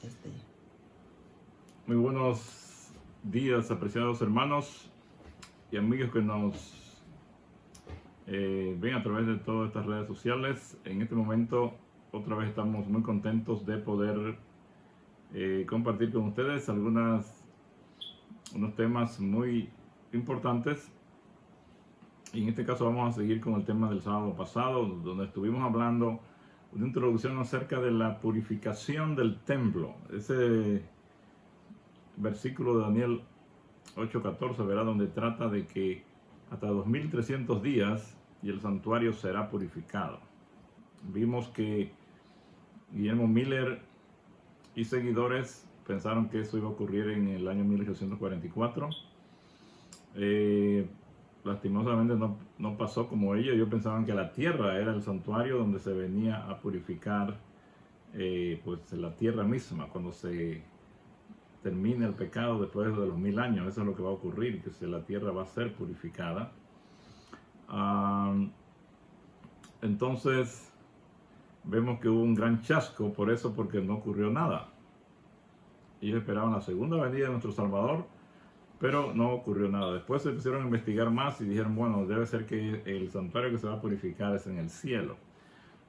Este, Muy buenos días, apreciados hermanos y amigos que nos ven a través de todas estas redes sociales. En este momento, otra vez estamos muy contentos de poder compartir con ustedes unos temas muy importantes. Y en este caso vamos a seguir con el tema del sábado pasado, donde estuvimos hablando una introducción acerca de la purificación del templo. Ese versículo de Daniel 8:14, verá, donde trata de que hasta 2300 días y el santuario será purificado. Vimos que Guillermo Miller y seguidores pensaron que eso iba a ocurrir en el año 1844. Lastimosamente no pasó como ellos pensaban que la tierra era el santuario donde se venía a purificar pues la tierra misma cuando se termine el pecado después de los 1000 años. Eso es lo que va a ocurrir, que la tierra va a ser purificada. Entonces vemos que hubo un gran chasco por eso, porque no ocurrió nada. Ellos esperaban la segunda venida de nuestro Salvador, pero no ocurrió nada. Después se pusieron a investigar más y dijeron, bueno, debe ser que el santuario que se va a purificar es en el cielo.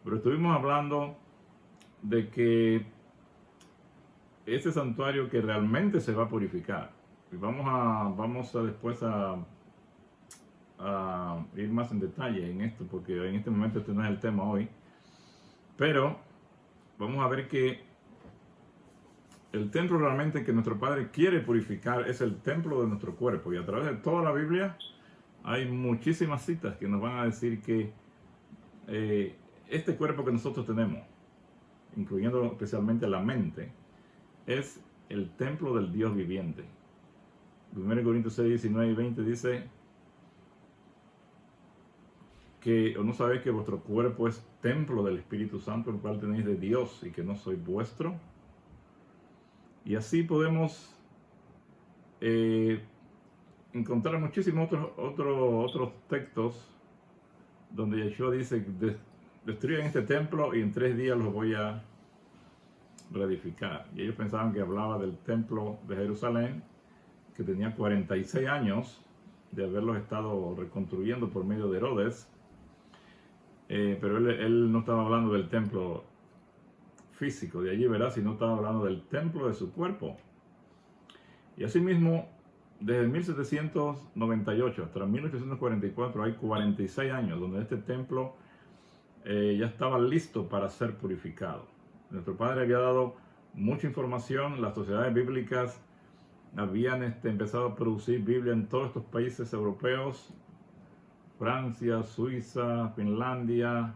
Pero estuvimos hablando de que ese santuario que realmente se va a purificar, y vamos a después a ir más en detalle en esto, porque en este momento este no es el tema hoy, pero vamos a ver que el templo realmente que nuestro Padre quiere purificar es el templo de nuestro cuerpo, y a través de toda la Biblia hay muchísimas citas que nos van a decir que este cuerpo que nosotros tenemos, incluyendo especialmente la mente, es el templo del Dios viviente. 1 Corintios 6, 19 y 20 dice que o no sabéis que vuestro cuerpo es templo del Espíritu Santo, el cual tenéis de Dios, y que no soy vuestro. Y así podemos encontrar muchísimos otros textos donde Yeshua dice, destruyan este templo y en 3 días los voy a reedificar. Y ellos pensaban que hablaba del templo de Jerusalén, que tenía 46 años de haberlos estado reconstruyendo por medio de Herodes. Pero él no estaba hablando del templo físico de allí, ¿verdad? Sino estaba hablando del templo de su cuerpo. Y asimismo, desde 1798 hasta 1844 hay 46 años donde este templo ya estaba listo para ser purificado. Nuestro Padre había dado mucha información, las sociedades bíblicas habían empezado a producir Biblia en todos estos países europeos, Francia, Suiza, Finlandia,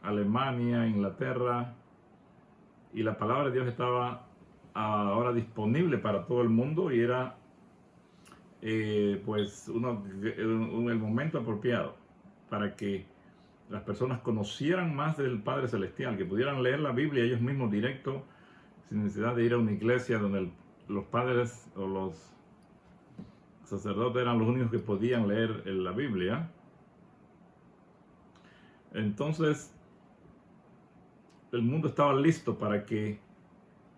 Alemania, Inglaterra, y la palabra de Dios estaba ahora disponible para todo el mundo, y era pues el momento apropiado para que las personas conocieran más del Padre Celestial, que pudieran leer la Biblia ellos mismos directo, sin necesidad de ir a una iglesia donde los padres o los sacerdotes eran los únicos que podían leer la Biblia. Entonces el mundo estaba listo para que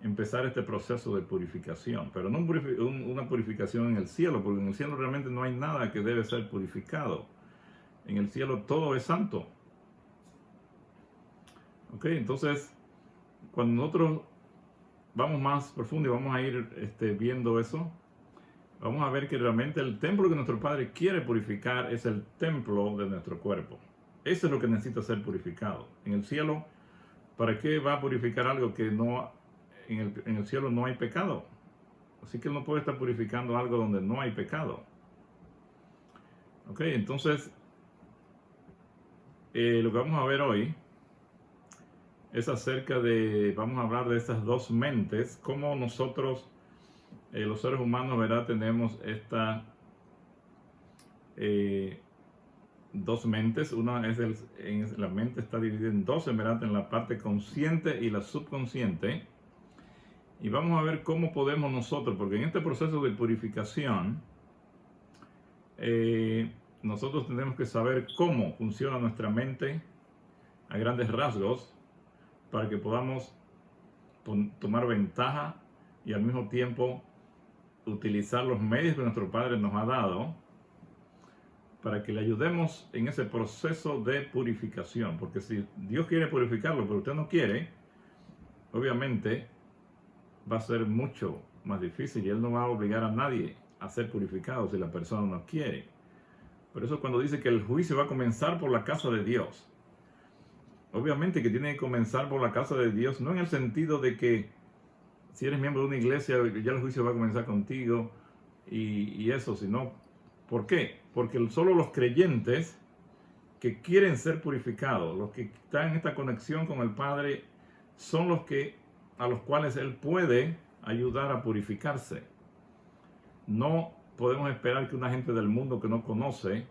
empezara este proceso de purificación, pero no una purificación en el cielo, porque en el cielo realmente no hay nada que debe ser purificado. En el cielo todo es santo. Ok, entonces cuando nosotros vamos más profundo y vamos a ir viendo eso, vamos a ver que realmente el templo que nuestro Padre quiere purificar es el templo de nuestro cuerpo. Eso es lo que necesita ser purificado. En el cielo, ¿para qué va a purificar algo que no, en el cielo no hay pecado? Así que Él no puede estar purificando algo donde no hay pecado. Ok, entonces lo que vamos a ver hoy es acerca vamos a hablar de estas dos mentes, cómo nosotros, los seres humanos, ¿verdad? Tenemos estas dos mentes. Una es la mente está dividida en dos, ¿verdad? En la parte consciente y la subconsciente. Y vamos a ver cómo podemos nosotros, porque en este proceso de purificación, nosotros tenemos que saber cómo funciona nuestra mente a grandes rasgos, para que podamos tomar ventaja y al mismo tiempo utilizar los medios que nuestro Padre nos ha dado para que le ayudemos en ese proceso de purificación. Porque si Dios quiere purificarlo, pero usted no quiere, obviamente va a ser mucho más difícil y Él no va a obligar a nadie a ser purificado si la persona no quiere. Por eso cuando dice que el juicio va a comenzar por la casa de Dios, obviamente que tiene que comenzar por la casa de Dios, no en el sentido de que si eres miembro de una iglesia ya el juicio va a comenzar contigo y eso, sino, ¿por qué? Porque solo los creyentes que quieren ser purificados, los que están en esta conexión con el Padre, son los que a los cuales Él puede ayudar a purificarse. No podemos esperar que una gente del mundo que no conoce,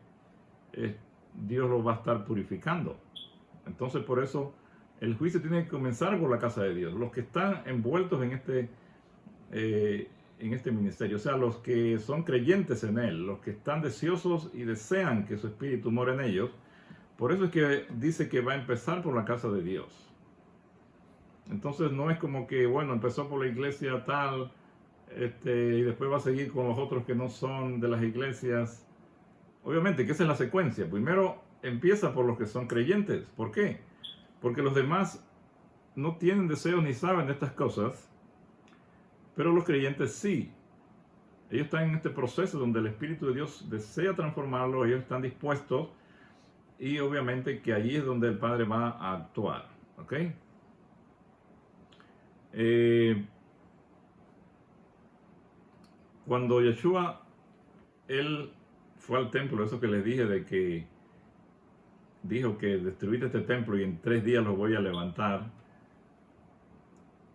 Dios los va a estar purificando. Entonces por eso el juicio tiene que comenzar por la casa de Dios. Los que están envueltos en este ministerio, o sea, los que son creyentes en Él, los que están deseosos y desean que su espíritu more en ellos. Por eso es que dice que va a empezar por la casa de Dios. Entonces no es como que, bueno, empezó por la iglesia tal, y después va a seguir con los otros que no son de las iglesias. Obviamente que esa es la secuencia. Primero empieza por los que son creyentes. ¿Por qué? Porque los demás no tienen deseos ni saben de estas cosas, pero los creyentes sí. Ellos están en este proceso donde el Espíritu de Dios desea transformarlos, ellos están dispuestos y obviamente que allí es donde el Padre va a actuar. ¿Ok? Cuando Yeshua, Él fue al templo, eso que les dije de que dijo que destruiste este templo y en 3 días lo voy a levantar,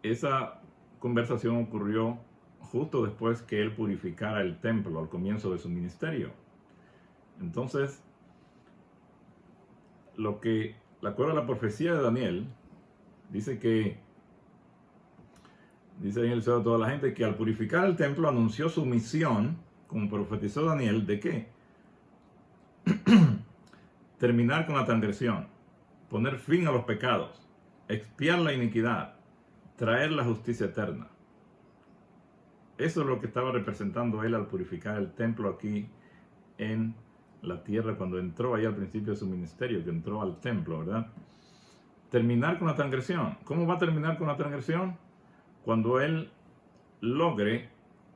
esa conversación ocurrió justo después que Él purificara el templo al comienzo de su ministerio. Entonces, de acuerdo a la profecía de Daniel, dice en el Señor de toda la gente que al purificar el templo anunció su misión, como profetizó Daniel, ¿de qué? Terminar con la transgresión, poner fin a los pecados, expiar la iniquidad, traer la justicia eterna. Eso es lo que estaba representando él al purificar el templo aquí en la tierra cuando entró ahí al principio de su ministerio, que entró al templo, ¿verdad? Terminar con la transgresión. ¿Cómo va a terminar con la transgresión? Cuando él logre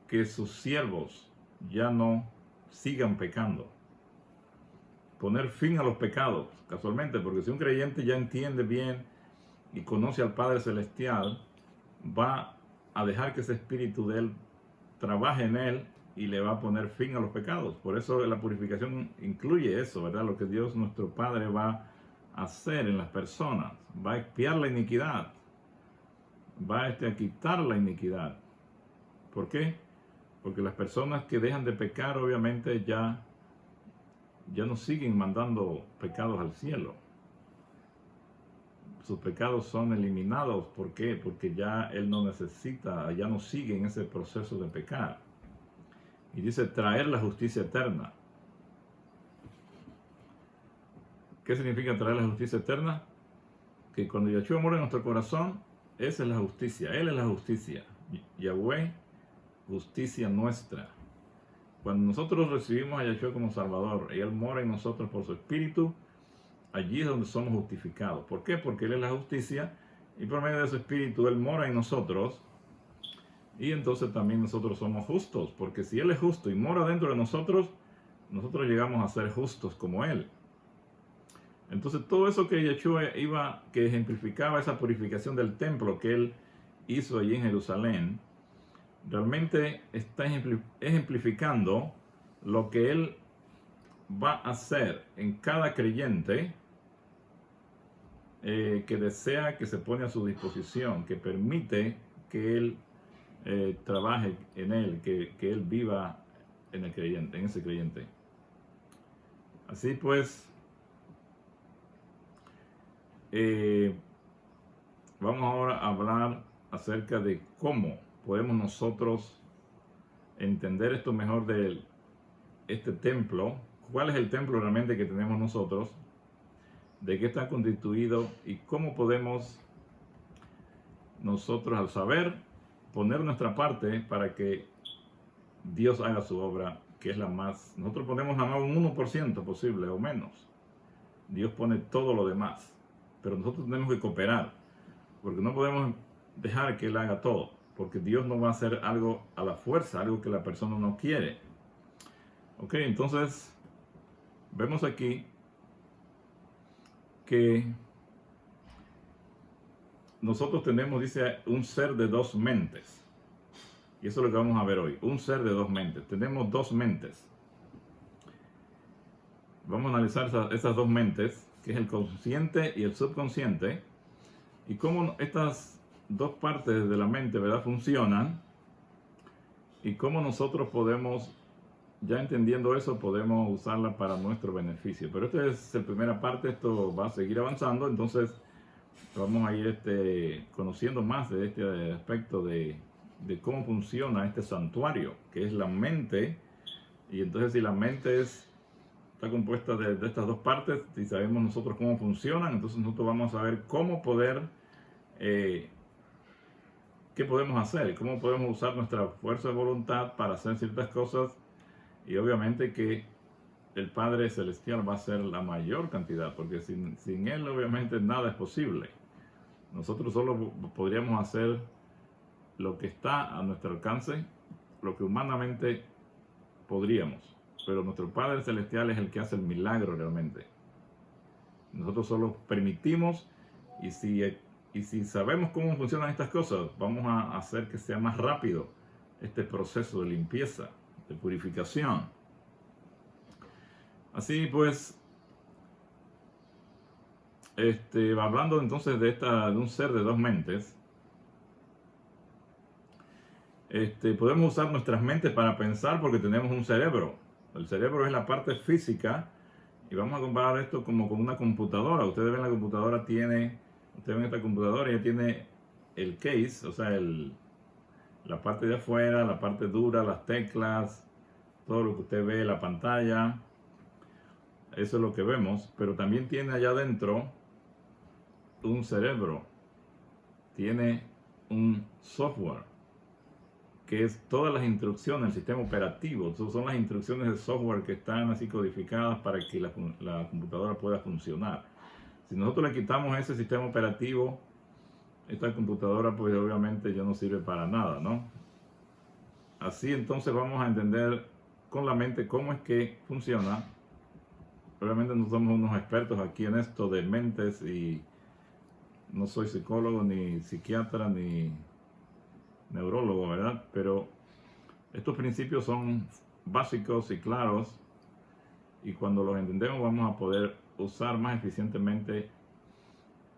que sus siervos ya no sigan pecando. Poner fin a los pecados, casualmente, porque si un creyente ya entiende bien y conoce al Padre Celestial, va a dejar que ese espíritu de él trabaje en él y le va a poner fin a los pecados. Por eso la purificación incluye eso, ¿verdad? Lo que Dios nuestro Padre va a hacer en las personas. Va a expiar la iniquidad. Va a quitar la iniquidad. ¿Por qué? Porque las personas que dejan de pecar obviamente ya no siguen mandando pecados al cielo. Sus pecados son eliminados. ¿Por qué? Porque ya él no necesita, ya no sigue en ese proceso de pecar. Y dice traer la justicia eterna. ¿Qué significa traer la justicia eterna? Que cuando Yeshua muere en nuestro corazón, esa es la justicia. Él es la justicia. Yahweh, justicia nuestra. Cuando nosotros recibimos a Yeshua como Salvador y Él mora en nosotros por su Espíritu, allí es donde somos justificados. ¿Por qué? Porque Él es la justicia y por medio de su Espíritu Él mora en nosotros y entonces también nosotros somos justos. Porque si Él es justo y mora dentro de nosotros, nosotros llegamos a ser justos como Él. Entonces todo eso que Yeshua que ejemplificaba esa purificación del templo que Él hizo allí en Jerusalén, realmente está ejemplificando lo que Él va a hacer en cada creyente que desea, que se pone a su disposición, que permite que Él trabaje en él, que Él viva en el creyente, en ese creyente. Así pues, vamos ahora a hablar acerca de cómo podemos nosotros entender esto mejor de este templo. ¿Cuál es el templo realmente que tenemos nosotros? ¿De qué está constituido? ¿Y cómo podemos nosotros, al saber, poner nuestra parte para que Dios haga su obra, que es la más. Nosotros ponemos nada más un 1% posible o menos. Dios pone todo lo demás. Pero nosotros tenemos que cooperar, porque no podemos dejar que Él haga todo, porque Dios no va a hacer algo a la fuerza, algo que la persona no quiere. Ok, entonces vemos aquí que nosotros tenemos, dice, un ser de dos mentes. Y eso es lo que vamos a ver hoy, un ser de dos mentes. Tenemos dos mentes. Vamos a analizar esas dos mentes, que es el consciente y el subconsciente, y cómo estas dos partes de la mente, ¿verdad?, funcionan, y cómo nosotros podemos, ya entendiendo eso, podemos usarla para nuestro beneficio. Pero esta es la primera parte, esto va a seguir avanzando, entonces vamos a ir conociendo más de este aspecto de cómo funciona este santuario, que es la mente. Y entonces, si la mente está compuesta de estas dos partes, si sabemos nosotros cómo funcionan, entonces nosotros vamos a ver cómo poder, qué podemos hacer, cómo podemos usar nuestra fuerza de voluntad para hacer ciertas cosas. Y obviamente que el Padre Celestial va a ser la mayor cantidad, porque sin Él obviamente nada es posible. Nosotros solo podríamos hacer lo que está a nuestro alcance, lo que humanamente podríamos. Pero nuestro Padre Celestial es el que hace el milagro realmente. Nosotros solo permitimos, y si sabemos cómo funcionan estas cosas, vamos a hacer que sea más rápido este proceso de limpieza, de purificación. Así pues, hablando entonces de un ser de dos mentes, podemos usar nuestras mentes para pensar porque tenemos un cerebro. El cerebro es la parte física, y vamos a comparar esto como con una computadora. Ustedes ven la computadora ustedes ven esta computadora, ya tiene el case, o sea, la parte de afuera, la parte dura, las teclas, todo lo que usted ve, la pantalla. Eso es lo que vemos, pero también tiene allá adentro un cerebro, tiene un software, que es todas las instrucciones, el sistema operativo. Son las instrucciones de software que están así codificadas para que la computadora pueda funcionar. Si nosotros le quitamos ese sistema operativo, esta computadora pues obviamente ya no sirve para nada, ¿no? Así entonces vamos a entender con la mente cómo es que funciona. Obviamente no somos unos expertos aquí en esto de mentes, y no soy psicólogo, ni psiquiatra, ni neurólogo, ¿verdad? Pero estos principios son básicos y claros, y cuando los entendemos vamos a poder usar más eficientemente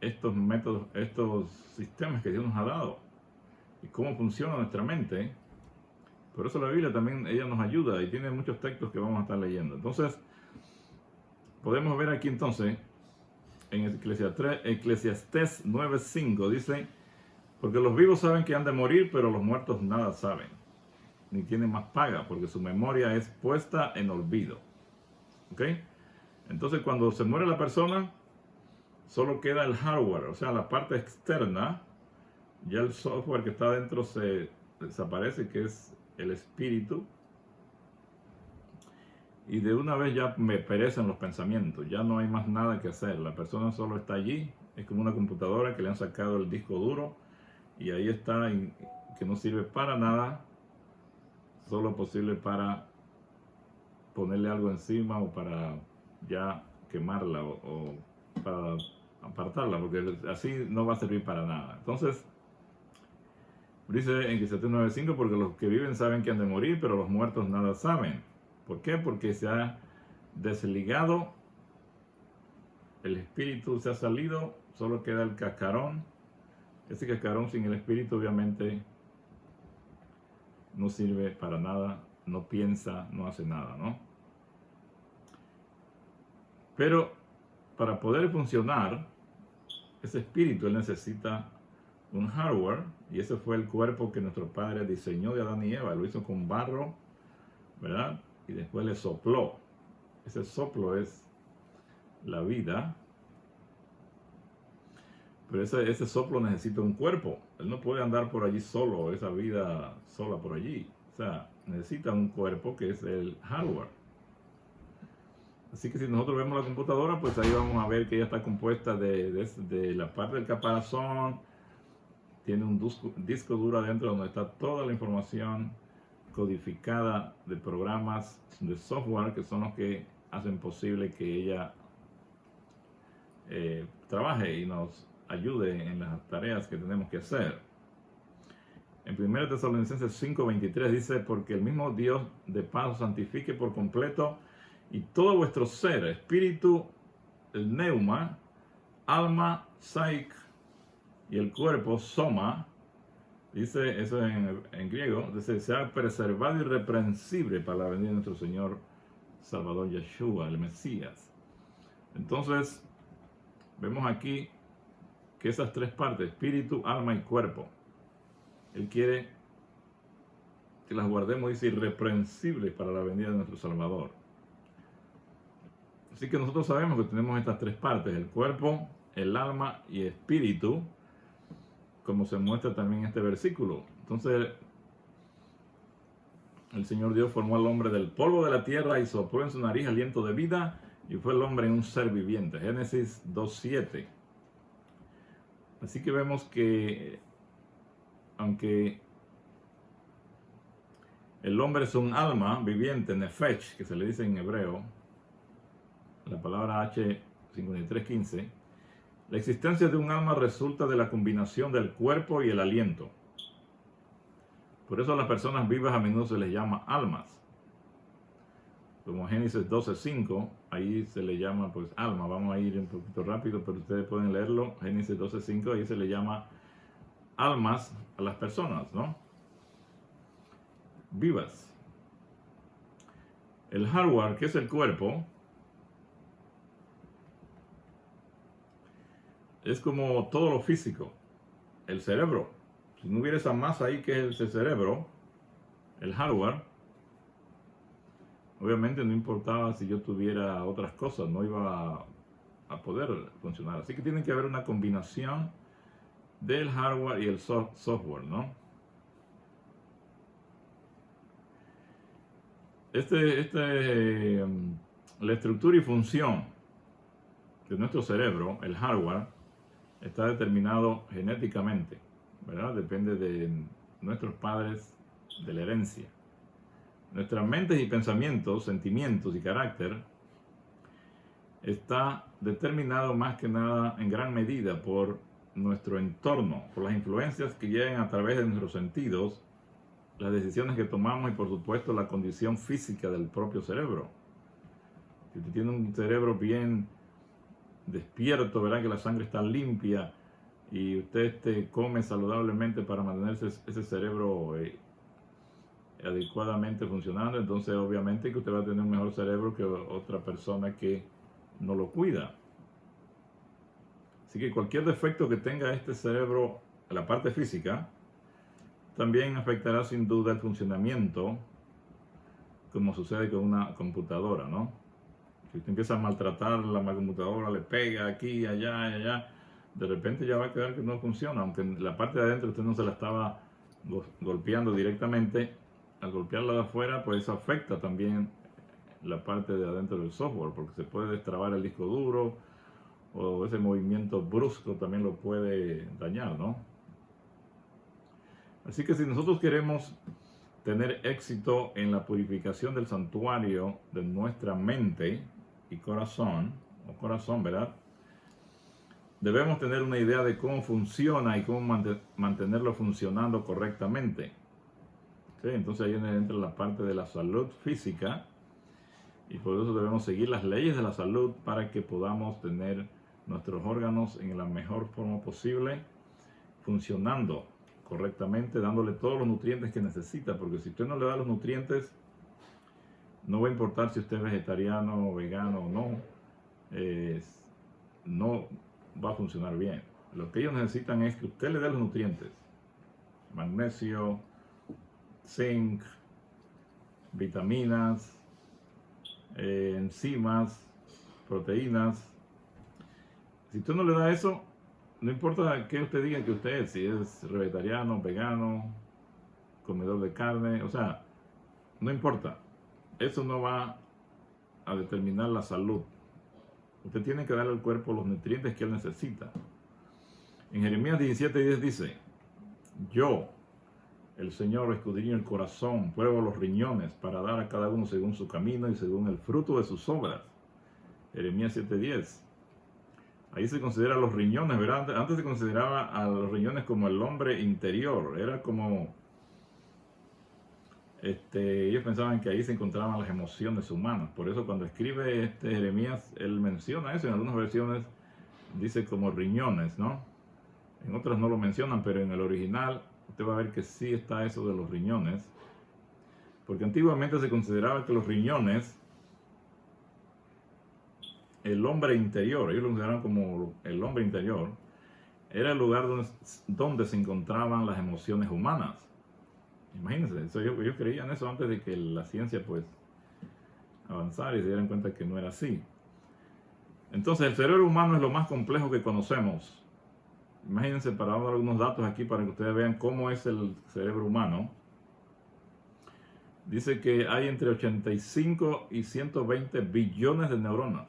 estos métodos, estos sistemas que Dios nos ha dado, y cómo funciona nuestra mente. Por eso la Biblia también, ella nos ayuda, y tiene muchos textos que vamos a estar leyendo. Entonces, podemos ver aquí entonces, en Eclesiastés 9:5, dice: porque los vivos saben que han de morir, pero los muertos nada saben, ni tienen más paga, porque su memoria es puesta en olvido. ¿Ok? Entonces, cuando se muere la persona, solo queda el hardware, o sea, la parte externa. Ya el software que está dentro se desaparece, que es el espíritu. Y de una vez ya me perecen los pensamientos, ya no hay más nada que hacer. La persona solo está allí, es como una computadora que le han sacado el disco duro, y ahí está, que no sirve para nada, solo posible para ponerle algo encima, o para ya quemarla, o para apartarla, porque así no va a servir para nada. Entonces, dice en Eclesiastés 9:5: porque los que viven saben que han de morir, pero los muertos nada saben. ¿Por qué? Porque se ha desligado, el espíritu se ha salido, solo queda el cascarón. Ese cascarón sin el espíritu obviamente no sirve para nada, no piensa, no hace nada, ¿no? Pero para poder funcionar, ese espíritu, él necesita un hardware, y ese fue el cuerpo que nuestro Padre diseñó de Adán y Eva. Lo hizo con barro, ¿verdad? Y después le sopló. Ese soplo es la vida. Pero ese soplo necesita un cuerpo. Él no puede andar por allí solo, esa vida sola por allí. O sea, necesita un cuerpo que es el hardware. Así que si nosotros vemos la computadora, pues ahí vamos a ver que ella está compuesta de la parte del caparazón. Tiene un disco duro adentro donde está toda la información codificada de programas de software que son los que hacen posible que ella trabaje y nos ayude en las tareas que tenemos que hacer. En 1 Tesalonicenses 5:23 dice: porque el mismo Dios de paz os santifique por completo, y todo vuestro ser, espíritu, el neuma, alma, psyche, y el cuerpo, soma, dice eso en griego, dice: sea preservado irreprensible para la venida de nuestro Señor Salvador Yeshua, el Mesías. Entonces, vemos aquí que esas tres partes, espíritu, alma y cuerpo, Él quiere que las guardemos, dice, irreprensibles para la venida de nuestro Salvador. Así que nosotros sabemos que tenemos estas tres partes, el cuerpo, el alma y espíritu, como se muestra también en este versículo. Entonces, el Señor Dios formó al hombre del polvo de la tierra y sopló en su nariz aliento de vida, y fue el hombre un ser viviente. Génesis 2:7. Así que vemos que, aunque el hombre es un alma viviente, nefesh, que se le dice en hebreo, la palabra H5315, la existencia de un alma resulta de la combinación del cuerpo y el aliento. Por eso a las personas vivas a menudo se les llama almas. Como Génesis 12:5, ahí se le llama pues alma. Vamos a ir un poquito rápido, pero ustedes pueden leerlo. Génesis 12:5, ahí se le llama almas a las personas, ¿no? Vivas. El hardware, que es el cuerpo, es como todo lo físico. El cerebro. Si no hubiera esa masa ahí que es el cerebro, el hardware, obviamente no importaba si yo tuviera otras cosas, no iba a poder funcionar. Así que tiene que haber una combinación del hardware y el software, ¿no? La estructura y función de nuestro cerebro, el hardware, está determinado genéticamente, ¿verdad? Depende de nuestros padres, de la herencia. Nuestras mentes y pensamientos, sentimientos y carácter está determinado más que nada en gran medida por nuestro entorno, por las influencias que llegan a través de nuestros sentidos, las decisiones que tomamos y por supuesto la condición física del propio cerebro. Si usted tiene un cerebro bien despierto, verá que la sangre está limpia y usted come saludablemente para mantenerse ese cerebro adecuadamente funcionando, entonces obviamente que usted va a tener un mejor cerebro que otra persona que no lo cuida. Así que cualquier defecto que tenga este cerebro en la parte física también afectará sin duda el funcionamiento, como sucede con una computadora, ¿no? Si usted empieza a maltratar la computadora, le pega aquí, allá y allá, de repente ya va a quedar que no funciona, aunque en la parte de adentro usted no se la estaba golpeando directamente. Al golpearla de afuera, pues eso afecta también la parte de adentro del software, porque se puede destrabar el disco duro, o ese movimiento brusco también lo puede dañar, ¿no? Así que si nosotros queremos tener éxito en la purificación del santuario de nuestra mente y corazón, ¿verdad? Debemos tener una idea de cómo funciona y cómo mantenerlo funcionando correctamente. ¿Sí? Entonces ahí entra la parte de la salud física, y por eso debemos seguir las leyes de la salud para que podamos tener nuestros órganos en la mejor forma posible, funcionando correctamente, dándole todos los nutrientes que necesita, porque si usted no le da los nutrientes, no va a importar si usted es vegetariano, vegano o no, no va a funcionar bien. Lo que ellos necesitan es que usted le dé los nutrientes: magnesio, zinc, vitaminas, enzimas, proteínas. Si usted no le da eso, no importa qué usted diga que usted es, si es vegetariano, vegano, comedor de carne, o sea, no importa. Eso no va a determinar la salud. Usted tiene que darle al cuerpo los nutrientes que él necesita. En Jeremías 17:10 dice, yo, el Señor, escudriño el corazón, pruebo los riñones para dar a cada uno según su camino y según el fruto de sus obras. Jeremías 7:10. Ahí se considera los riñones, ¿verdad? Antes se consideraba a los riñones como el hombre interior. Era como, ellos pensaban que ahí se encontraban las emociones humanas. Por eso cuando escribe Jeremías, él menciona eso. En algunas versiones dice como riñones, ¿no? En otras no lo mencionan, pero en el original usted va a ver que sí está eso de los riñones. Porque antiguamente se consideraba que los riñones, el hombre interior, ellos lo consideraban como el hombre interior, era el lugar donde se encontraban las emociones humanas. Imagínense, ellos creían eso antes de que la ciencia pues avanzara y se dieran cuenta que no era así. Entonces el cerebro humano es lo más complejo que conocemos. Imagínense, para dar algunos datos aquí para que ustedes vean cómo es el cerebro humano. Dice que hay entre 85 y 120 billones de neuronas.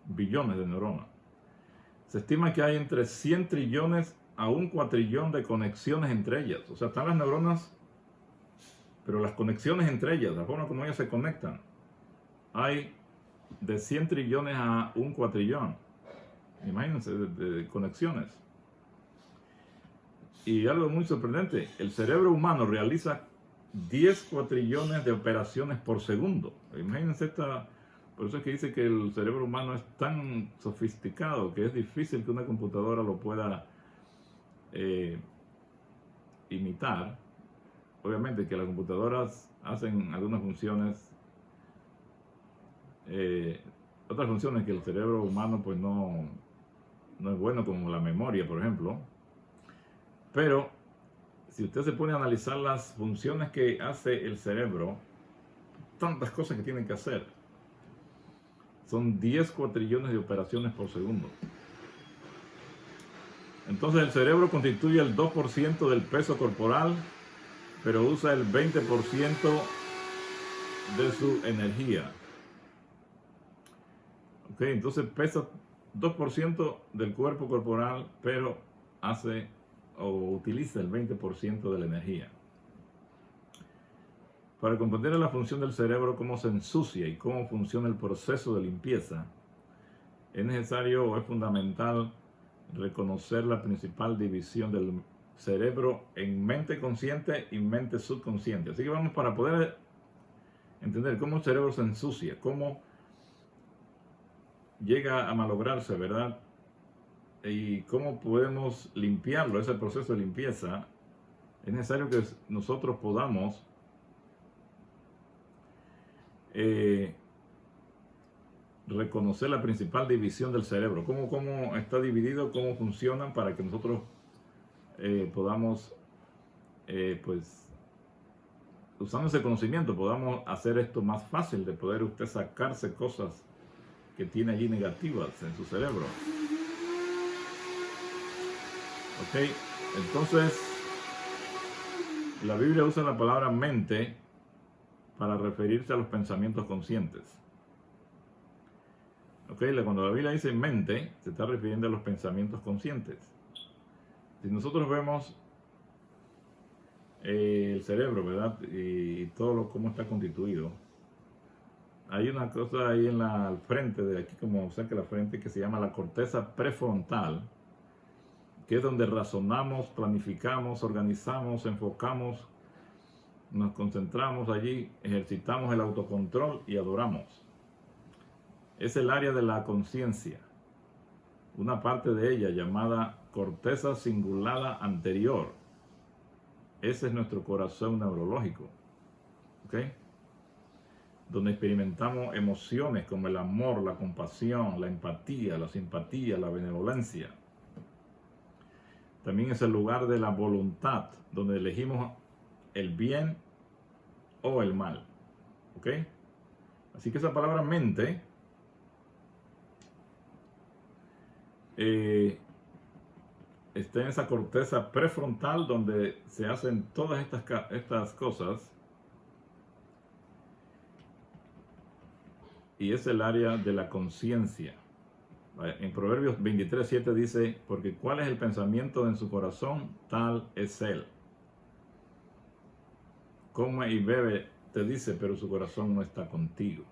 Billones de neuronas. Se estima que hay entre 100 trillones a un cuatrillón de conexiones entre ellas. O sea, están las neuronas, pero las conexiones entre ellas, la forma como ellas se conectan, hay de 100 trillones a un cuatrillón. Imagínense, de conexiones. Y algo muy sorprendente, el cerebro humano realiza 10 cuatrillones de operaciones por segundo. Imagínense por eso es que dice que el cerebro humano es tan sofisticado que es difícil que una computadora lo pueda imitar. Obviamente que las computadoras hacen algunas funciones, otras funciones que el cerebro humano pues no es bueno, como la memoria, por ejemplo. Pero si usted se pone a analizar las funciones que hace el cerebro, tantas cosas que tienen que hacer, son 10 cuatrillones de operaciones por segundo. Entonces el cerebro constituye el 2% del peso corporal, pero usa el 20% de su energía. Ok, entonces pesa 2% del cuerpo corporal, pero hace o utiliza el 20% de la energía. Para comprender la función del cerebro, cómo se ensucia y cómo funciona el proceso de limpieza, es necesario o es fundamental reconocer la principal división del cerebro en mente consciente y mente subconsciente. Así que vamos, para poder entender cómo el cerebro se ensucia, cómo llega a malograrse, ¿verdad? Y cómo podemos limpiarlo, ese proceso de limpieza, es necesario que nosotros podamos reconocer la principal división del cerebro, cómo está dividido, cómo funcionan, para que nosotros podamos, pues, usando ese conocimiento, podamos hacer esto más fácil, de poder usted sacarse cosas que tiene allí negativas en su cerebro. Ok, entonces la Biblia usa la palabra mente para referirse a los pensamientos conscientes. Ok, cuando la Biblia dice mente, se está refiriendo a los pensamientos conscientes. Si nosotros vemos el cerebro, ¿verdad? Y todo cómo está constituido, hay una cosa ahí al frente, de aquí como cerca de la frente, que se llama la corteza prefrontal, que es donde razonamos, planificamos, organizamos, enfocamos, nos concentramos allí, ejercitamos el autocontrol y adoramos. Es el área de la conciencia, una parte de ella llamada corteza cingulada anterior. Ese es nuestro corazón neurológico, ¿ok? Donde experimentamos emociones como el amor, la compasión, la empatía, la simpatía, la benevolencia. También es el lugar de la voluntad, donde elegimos el bien o el mal, ¿ok? Así que esa palabra mente eh, está en esa corteza prefrontal donde se hacen todas estas cosas, y es el área de la conciencia. En Proverbios 23:7 dice, porque cuál es el pensamiento en su corazón, tal es él. Come y bebe, te dice, pero su corazón no está contigo.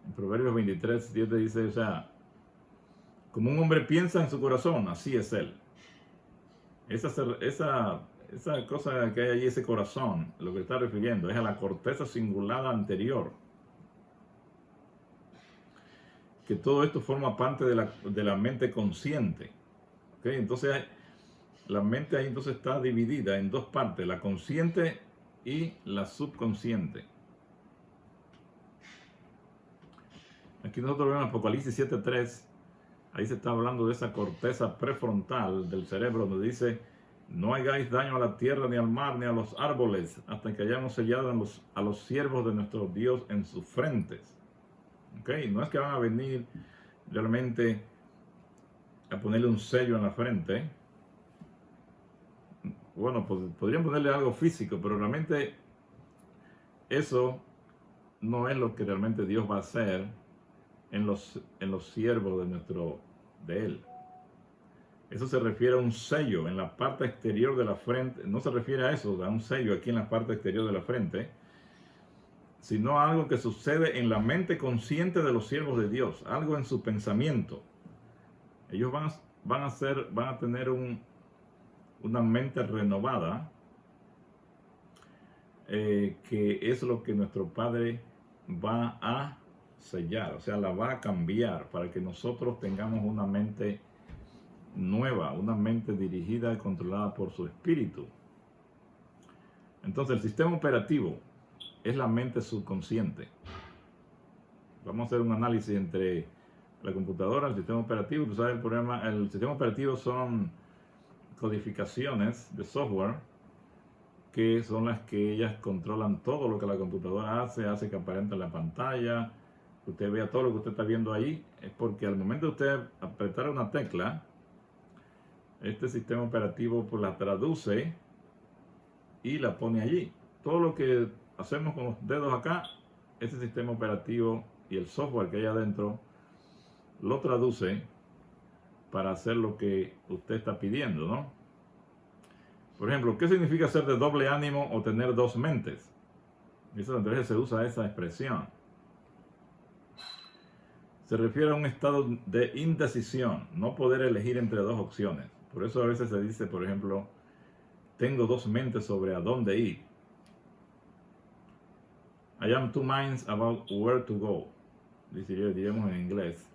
En Proverbios 23:7 dice, o sea, como un hombre piensa en su corazón, así es él. Esa cosa que hay allí, ese corazón, lo que está refiriendo es a la corteza cingulada anterior. Que todo esto forma parte de la mente consciente. ¿Okay? Entonces, la mente ahí entonces está dividida en dos partes, la consciente y la subconsciente. Aquí nosotros vemos en Apocalipsis 7:3, ahí se está hablando de esa corteza prefrontal del cerebro, donde dice, no hagáis daño a la tierra, ni al mar, ni a los árboles, hasta que hayamos sellado a los siervos de nuestro Dios en sus frentes. ¿Okay? No es que van a venir realmente a ponerle un sello en la frente. Bueno, pues podrían ponerle algo físico, pero realmente eso no es lo que realmente Dios va a hacer en los siervos de Él. Eso se refiere a un sello en la parte exterior de la frente. No se refiere a eso, a un sello aquí en la parte exterior de la frente, sino a algo que sucede en la mente consciente de los siervos de Dios, algo en su pensamiento. Ellos van a tener una mente renovada, que es lo que nuestro Padre va a sellar, o sea, la va a cambiar para que nosotros tengamos una mente nueva, una mente dirigida y controlada por su espíritu. Entonces, el sistema operativo es la mente subconsciente. Vamos a hacer un análisis entre la computadora, el sistema operativo. Tú sabes, el sistema operativo son codificaciones de software que son las que ellas controlan todo lo que la computadora hace que aparente en la pantalla, que usted vea todo lo que usted está viendo ahí. Es porque al momento de usted apretar una tecla, este sistema operativo pues la traduce y la pone allí. Todo lo que hacemos con los dedos acá, ese sistema operativo y el software que hay adentro lo traduce para hacer lo que usted está pidiendo, ¿no? Por ejemplo, ¿qué significa ser de doble ánimo o tener dos mentes? Eso a veces se usa esa expresión. Se refiere a un estado de indecisión, no poder elegir entre dos opciones. Por eso a veces se dice, por ejemplo, tengo dos mentes sobre a dónde ir. I am two minds about where to go. Diríamos en inglés.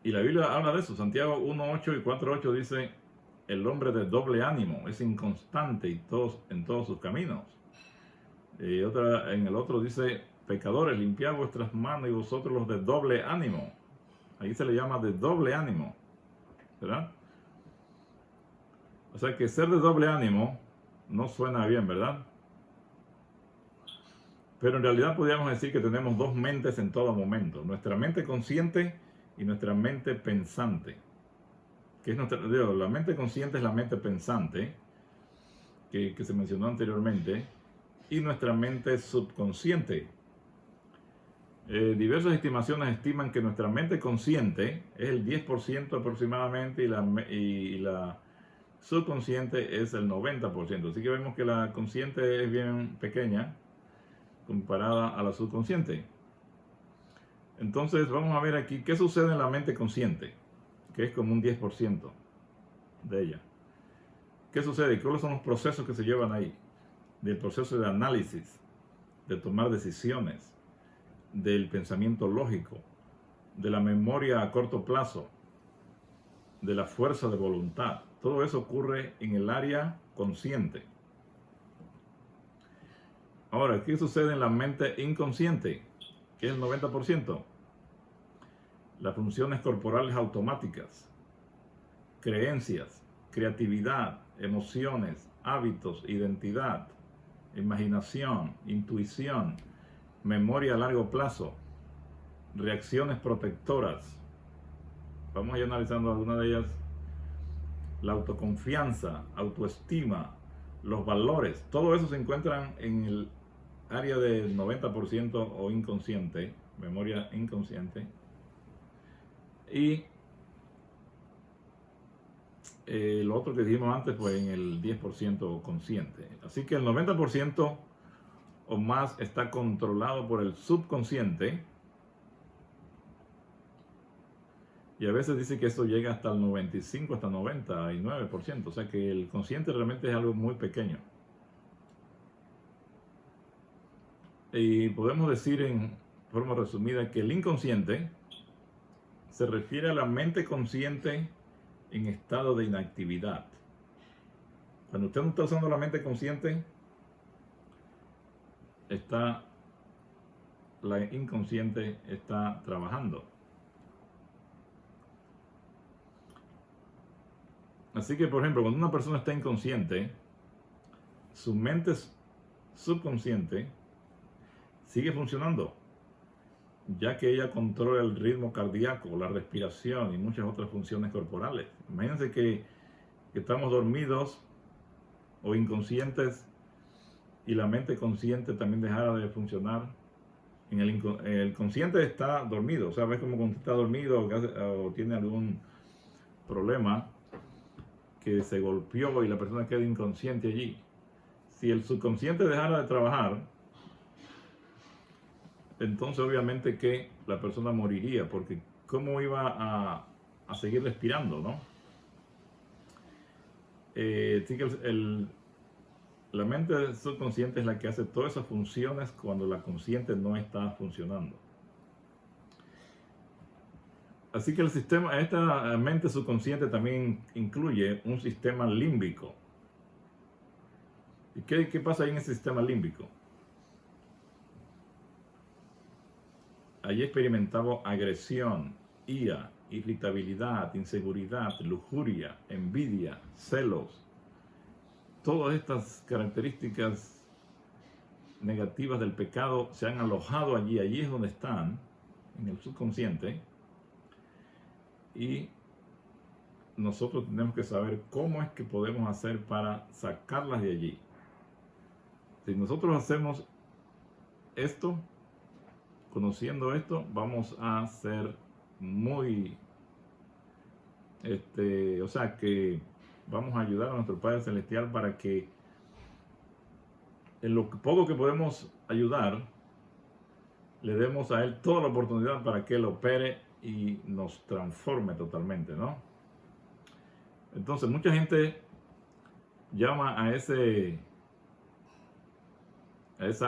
Y la Biblia habla de eso. Santiago 1:8 y 4:8 dice, el hombre de doble ánimo es inconstante en todos sus caminos. Y en el otro dice, pecadores, limpiad vuestras manos y vosotros los de doble ánimo. Ahí se le llama de doble ánimo, ¿verdad? O sea que ser de doble ánimo no suena bien, ¿verdad? Pero en realidad podríamos decir que tenemos dos mentes en todo momento. Nuestra mente consciente y nuestra mente pensante. La mente consciente es la mente pensante, que se mencionó anteriormente, y nuestra mente subconsciente. Diversas estimaciones estiman que nuestra mente consciente es el 10% aproximadamente y la subconsciente es el 90%. Así que vemos que la consciente es bien pequeña comparada a la subconsciente. Entonces vamos a ver aquí qué sucede en la mente consciente, que es como un 10% de ella. ¿Qué sucede? ¿Cuáles son los procesos que se llevan ahí? Del proceso de análisis, de tomar decisiones, del pensamiento lógico, de la memoria a corto plazo, de la fuerza de voluntad. Todo eso ocurre en el área consciente. Ahora, ¿qué sucede en la mente inconsciente? Que es el 90%. Las funciones corporales automáticas, creencias, creatividad, emociones, hábitos, identidad, imaginación, intuición, memoria a largo plazo, reacciones protectoras. Vamos a ir analizando algunas de ellas. La autoconfianza, autoestima, los valores, todo eso se encuentran en el área del 90% o inconsciente, memoria inconsciente. Y lo otro que dijimos antes, pues en el 10% consciente. Así que el 90% o más está controlado por el subconsciente. Y a veces dice que eso llega hasta el 95, hasta el 99%. O sea que el consciente realmente es algo muy pequeño. Y podemos decir en forma resumida que el inconsciente se refiere a la mente consciente en estado de inactividad. Cuando usted no está usando la mente consciente, la inconsciente está trabajando. Así que, por ejemplo, cuando una persona está inconsciente, su mente subconsciente sigue funcionando, ya que ella controla el ritmo cardíaco, la respiración y muchas otras funciones corporales. Imagínense que estamos dormidos o inconscientes y la mente consciente también dejara de funcionar. El consciente está dormido, o sea, ves como cuando está dormido o tiene algún problema que se golpeó y la persona queda inconsciente allí. Si el subconsciente dejara de trabajar, entonces obviamente que la persona moriría, porque ¿cómo iba a seguir respirando, no? Así que la mente subconsciente es la que hace todas esas funciones cuando la consciente no está funcionando. Así que esta mente subconsciente también incluye un sistema límbico. ¿Y qué pasa ahí en ese sistema límbico? Allí experimentamos agresión, ira, irritabilidad, inseguridad, lujuria, envidia, celos. Todas estas características negativas del pecado se han alojado allí. Allí es donde están, en el subconsciente. Y nosotros tenemos que saber cómo es que podemos hacer para sacarlas de allí. Si nosotros hacemos esto, conociendo esto, vamos a ser muy, o sea que vamos a ayudar a nuestro Padre Celestial para que en lo poco que podemos ayudar, le demos a Él toda la oportunidad para que Él opere y nos transforme totalmente, ¿no? Entonces mucha gente llama a esa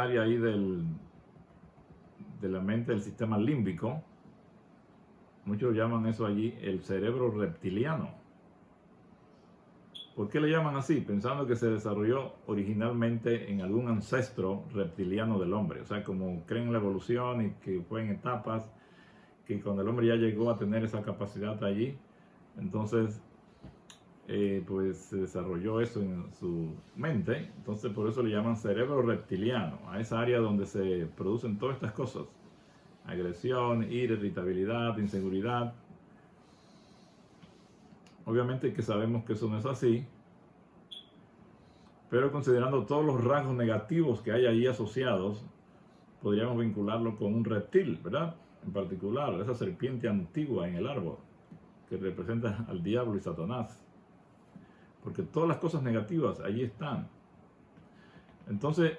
área ahí de la mente del sistema límbico, muchos llaman eso allí el cerebro reptiliano. ¿Por qué le llaman así? Pensando que se desarrolló originalmente en algún ancestro reptiliano del hombre. O sea, como creen en la evolución y que fue en etapas, que cuando el hombre ya llegó a tener esa capacidad allí, entonces pues se desarrolló eso en su mente. Entonces por eso le llaman cerebro reptiliano, a esa área donde se producen todas estas cosas: agresión, ira, irritabilidad, inseguridad. Obviamente que sabemos que eso no es así, pero considerando todos los rasgos negativos que hay ahí asociados, podríamos vincularlo con un reptil, ¿verdad? En particular, esa serpiente antigua en el árbol, que representa al diablo y Satanás. Porque todas las cosas negativas allí están. Entonces,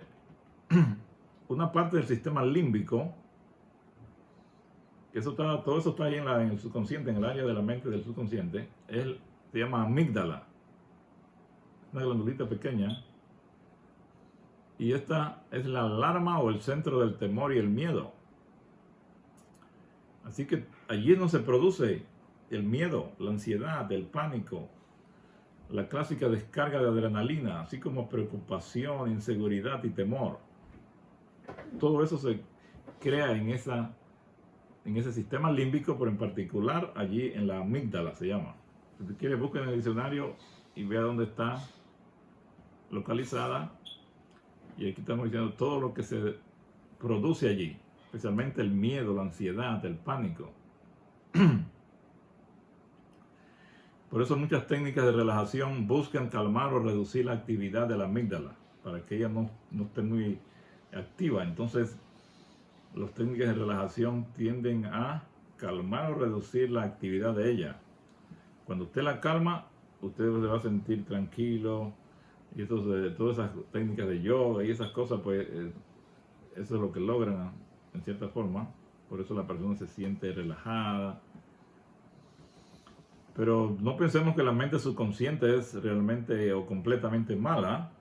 una parte del sistema límbico, que todo eso está ahí en el subconsciente, en el área de la mente del subconsciente, se llama amígdala, una glandulita pequeña, y esta es la alarma o el centro del temor y el miedo. Así que allí no se produce el miedo, la ansiedad, el pánico, la clásica descarga de adrenalina, así como preocupación, inseguridad y temor. Todo eso se crea en ese sistema límbico, pero en particular allí en la amígdala se llama. Si tú quieres, busca en el diccionario y vea dónde está localizada. Y aquí estamos diciendo todo lo que se produce allí. especialmente el miedo, la ansiedad, el pánico. Por eso muchas técnicas de relajación buscan calmar o reducir la actividad de la amígdala, para que ella no esté muy activa. Entonces, las técnicas de relajación tienden a calmar o reducir la actividad de ella. Cuando usted la calma, usted se va a sentir tranquilo. Y todas esas técnicas de yoga y esas cosas, pues eso es lo que logran en cierta forma. Por eso la persona se siente relajada. Pero no pensemos que la mente subconsciente es realmente o completamente mala.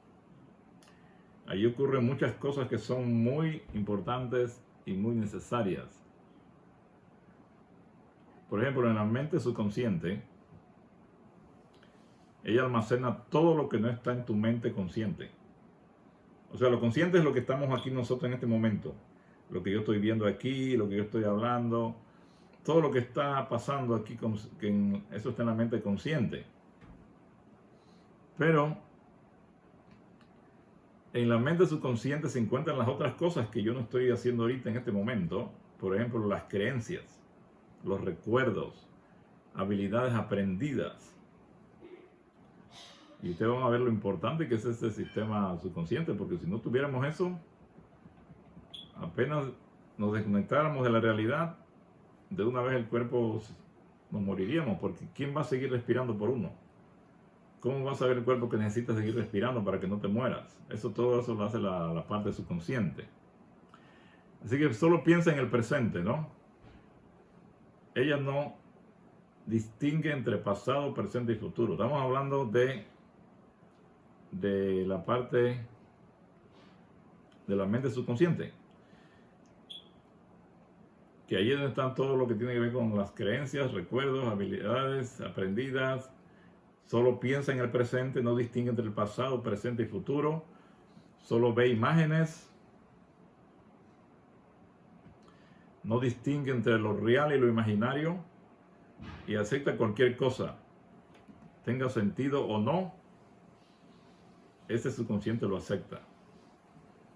Ahí ocurren muchas cosas que son muy importantes y muy necesarias. Por ejemplo, en la mente subconsciente, ella almacena todo lo que no está en tu mente consciente. O sea, lo consciente es lo que estamos aquí nosotros en este momento. Lo que yo estoy viendo aquí, lo que yo estoy hablando, todo lo que está pasando aquí, eso está en la mente consciente. Pero en la mente subconsciente se encuentran las otras cosas que yo no estoy haciendo ahorita en este momento. Por ejemplo, las creencias, los recuerdos, habilidades aprendidas. Y ustedes van a ver lo importante que es este sistema subconsciente, porque si no tuviéramos eso, apenas nos desconectáramos de la realidad, de una vez el cuerpo nos moriríamos, porque ¿quién va a seguir respirando por uno? ¿Cómo va a saber el cuerpo que necesita seguir respirando para que no te mueras? Todo eso lo hace la parte subconsciente. Así que solo piensa en el presente, ¿no? Ella no distingue entre pasado, presente y futuro. Estamos hablando de la parte de la mente subconsciente, que ahí es donde están todo lo que tiene que ver con las creencias, recuerdos, habilidades aprendidas. Solo piensa en el presente, no distingue entre el pasado, presente y futuro. Solo ve imágenes. No distingue entre lo real y lo imaginario. Y acepta cualquier cosa, tenga sentido o no. Ese subconsciente lo acepta.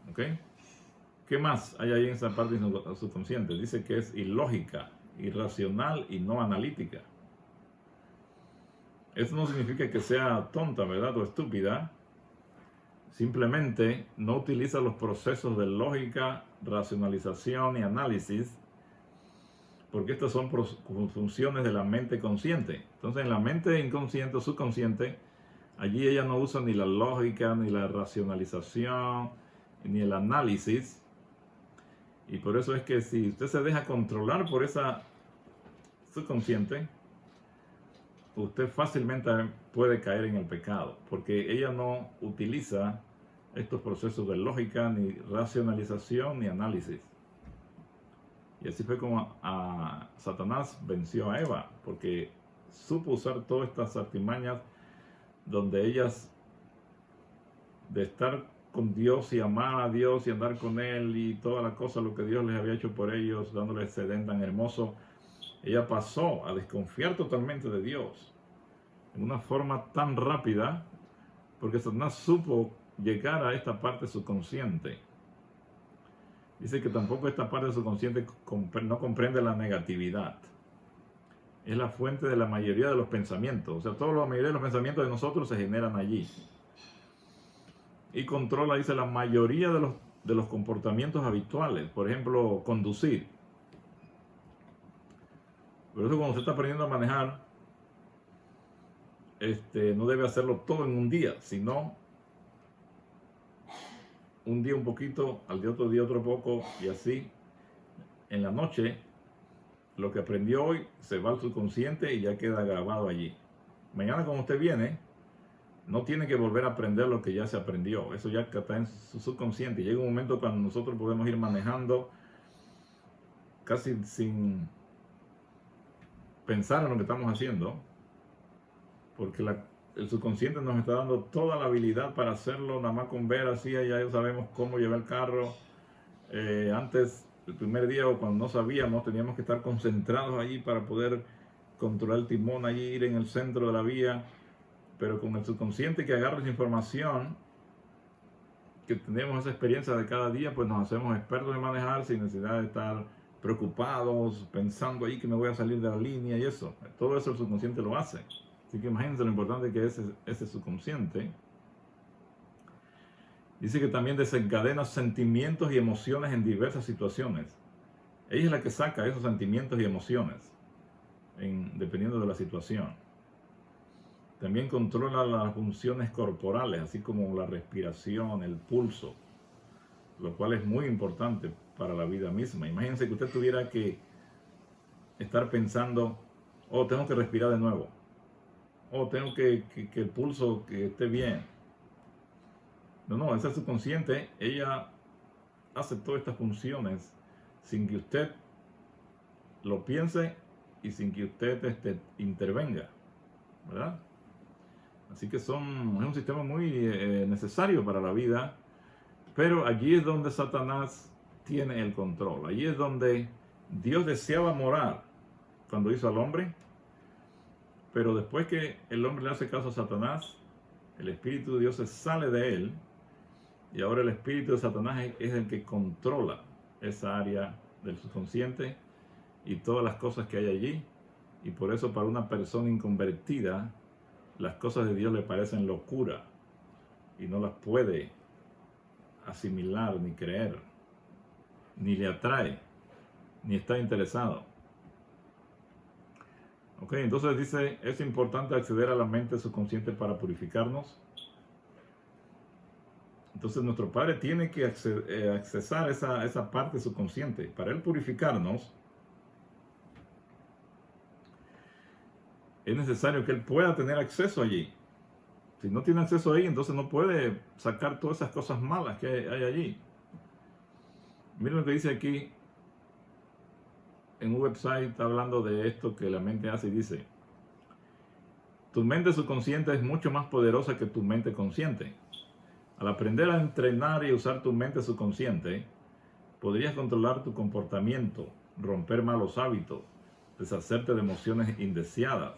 ¿Ok? ¿Qué más hay ahí en esa parte subconsciente? Dice que es ilógica, irracional y no analítica. Eso no significa que sea tonta, ¿verdad? O estúpida. Simplemente no utiliza los procesos de lógica, racionalización y análisis, porque estas son funciones de la mente consciente. Entonces, en la mente inconsciente o subconsciente, allí ella no usa ni la lógica, ni la racionalización, ni el análisis. Y por eso es que si usted se deja controlar por esa subconsciente, usted fácilmente puede caer en el pecado, porque ella no utiliza estos procesos de lógica, ni racionalización, ni análisis. Y así fue como a Satanás venció a Eva, porque supo usar todas estas artimañas donde ellas, de estar con Dios y amar a Dios y andar con Él y toda la cosa, lo que Dios les había hecho por ellos, dándoles ese Edén tan hermoso, ella pasó a desconfiar totalmente de Dios en una forma tan rápida, porque Satanás supo llegar a esta parte subconsciente. Dice que tampoco esta parte subconsciente no comprende la negatividad. Es la fuente de la mayoría de los pensamientos. O sea, la mayoría de los pensamientos de nosotros se generan allí. Y controla, dice, la mayoría de los comportamientos habituales. Por ejemplo, conducir. Por eso cuando usted está aprendiendo a manejar, no debe hacerlo todo en un día, sino un día un poquito, al día otro día otro poco, y así en la noche lo que aprendió hoy se va al subconsciente y ya queda grabado allí. Mañana cuando usted viene, no tiene que volver a aprender lo que ya se aprendió, eso ya está en su subconsciente. Llega un momento cuando nosotros podemos ir manejando casi sin pensar en lo que estamos haciendo, porque el subconsciente nos está dando toda la habilidad para hacerlo, nada más con ver así, ya sabemos cómo llevar el carro. Antes, el primer día o cuando no sabíamos, teníamos que estar concentrados allí para poder controlar el timón, allí ir en el centro de la vía, pero con el subconsciente que agarra esa información, que tenemos esa experiencia de cada día, pues nos hacemos expertos en manejar sin necesidad de estar preocupados, pensando ahí que me voy a salir de la línea y eso. Todo eso el subconsciente lo hace. Así que imagínense lo importante que es ese subconsciente. Dice que también desencadena sentimientos y emociones en diversas situaciones. Ella es la que saca esos sentimientos y emociones, dependiendo de la situación. También controla las funciones corporales, así como la respiración, el pulso, lo cual es muy importante para la vida misma. Imagínense que usted tuviera que estar pensando, oh, tengo que respirar de nuevo, oh, tengo que el pulso que esté bien. No, esa subconsciente, ella hace todas estas funciones sin que usted lo piense y sin que usted intervenga, ¿verdad? Así que es un sistema muy necesario para la vida, pero allí es donde Satanás tiene el control. Allí es donde Dios deseaba morar cuando hizo al hombre, pero después que el hombre le hace caso a Satanás, el Espíritu de Dios se sale de él y ahora el Espíritu de Satanás es el que controla esa área del subconsciente y todas las cosas que hay allí. Y por eso para una persona inconvertida, las cosas de Dios le parecen locura y no las puede asimilar ni creer, ni le atrae, ni está interesado. Ok, entonces dice, es importante acceder a la mente subconsciente para purificarnos. Entonces nuestro Padre tiene que accesar esa parte subconsciente. Para Él purificarnos, es necesario que Él pueda tener acceso allí. Si no tiene acceso ahí, entonces no puede sacar todas esas cosas malas que hay allí. Miren lo que dice aquí en un website, está hablando de esto que la mente hace y dice: tu mente subconsciente es mucho más poderosa que tu mente consciente. Al aprender a entrenar y usar tu mente subconsciente, podrías controlar tu comportamiento, romper malos hábitos, deshacerte de emociones indeseadas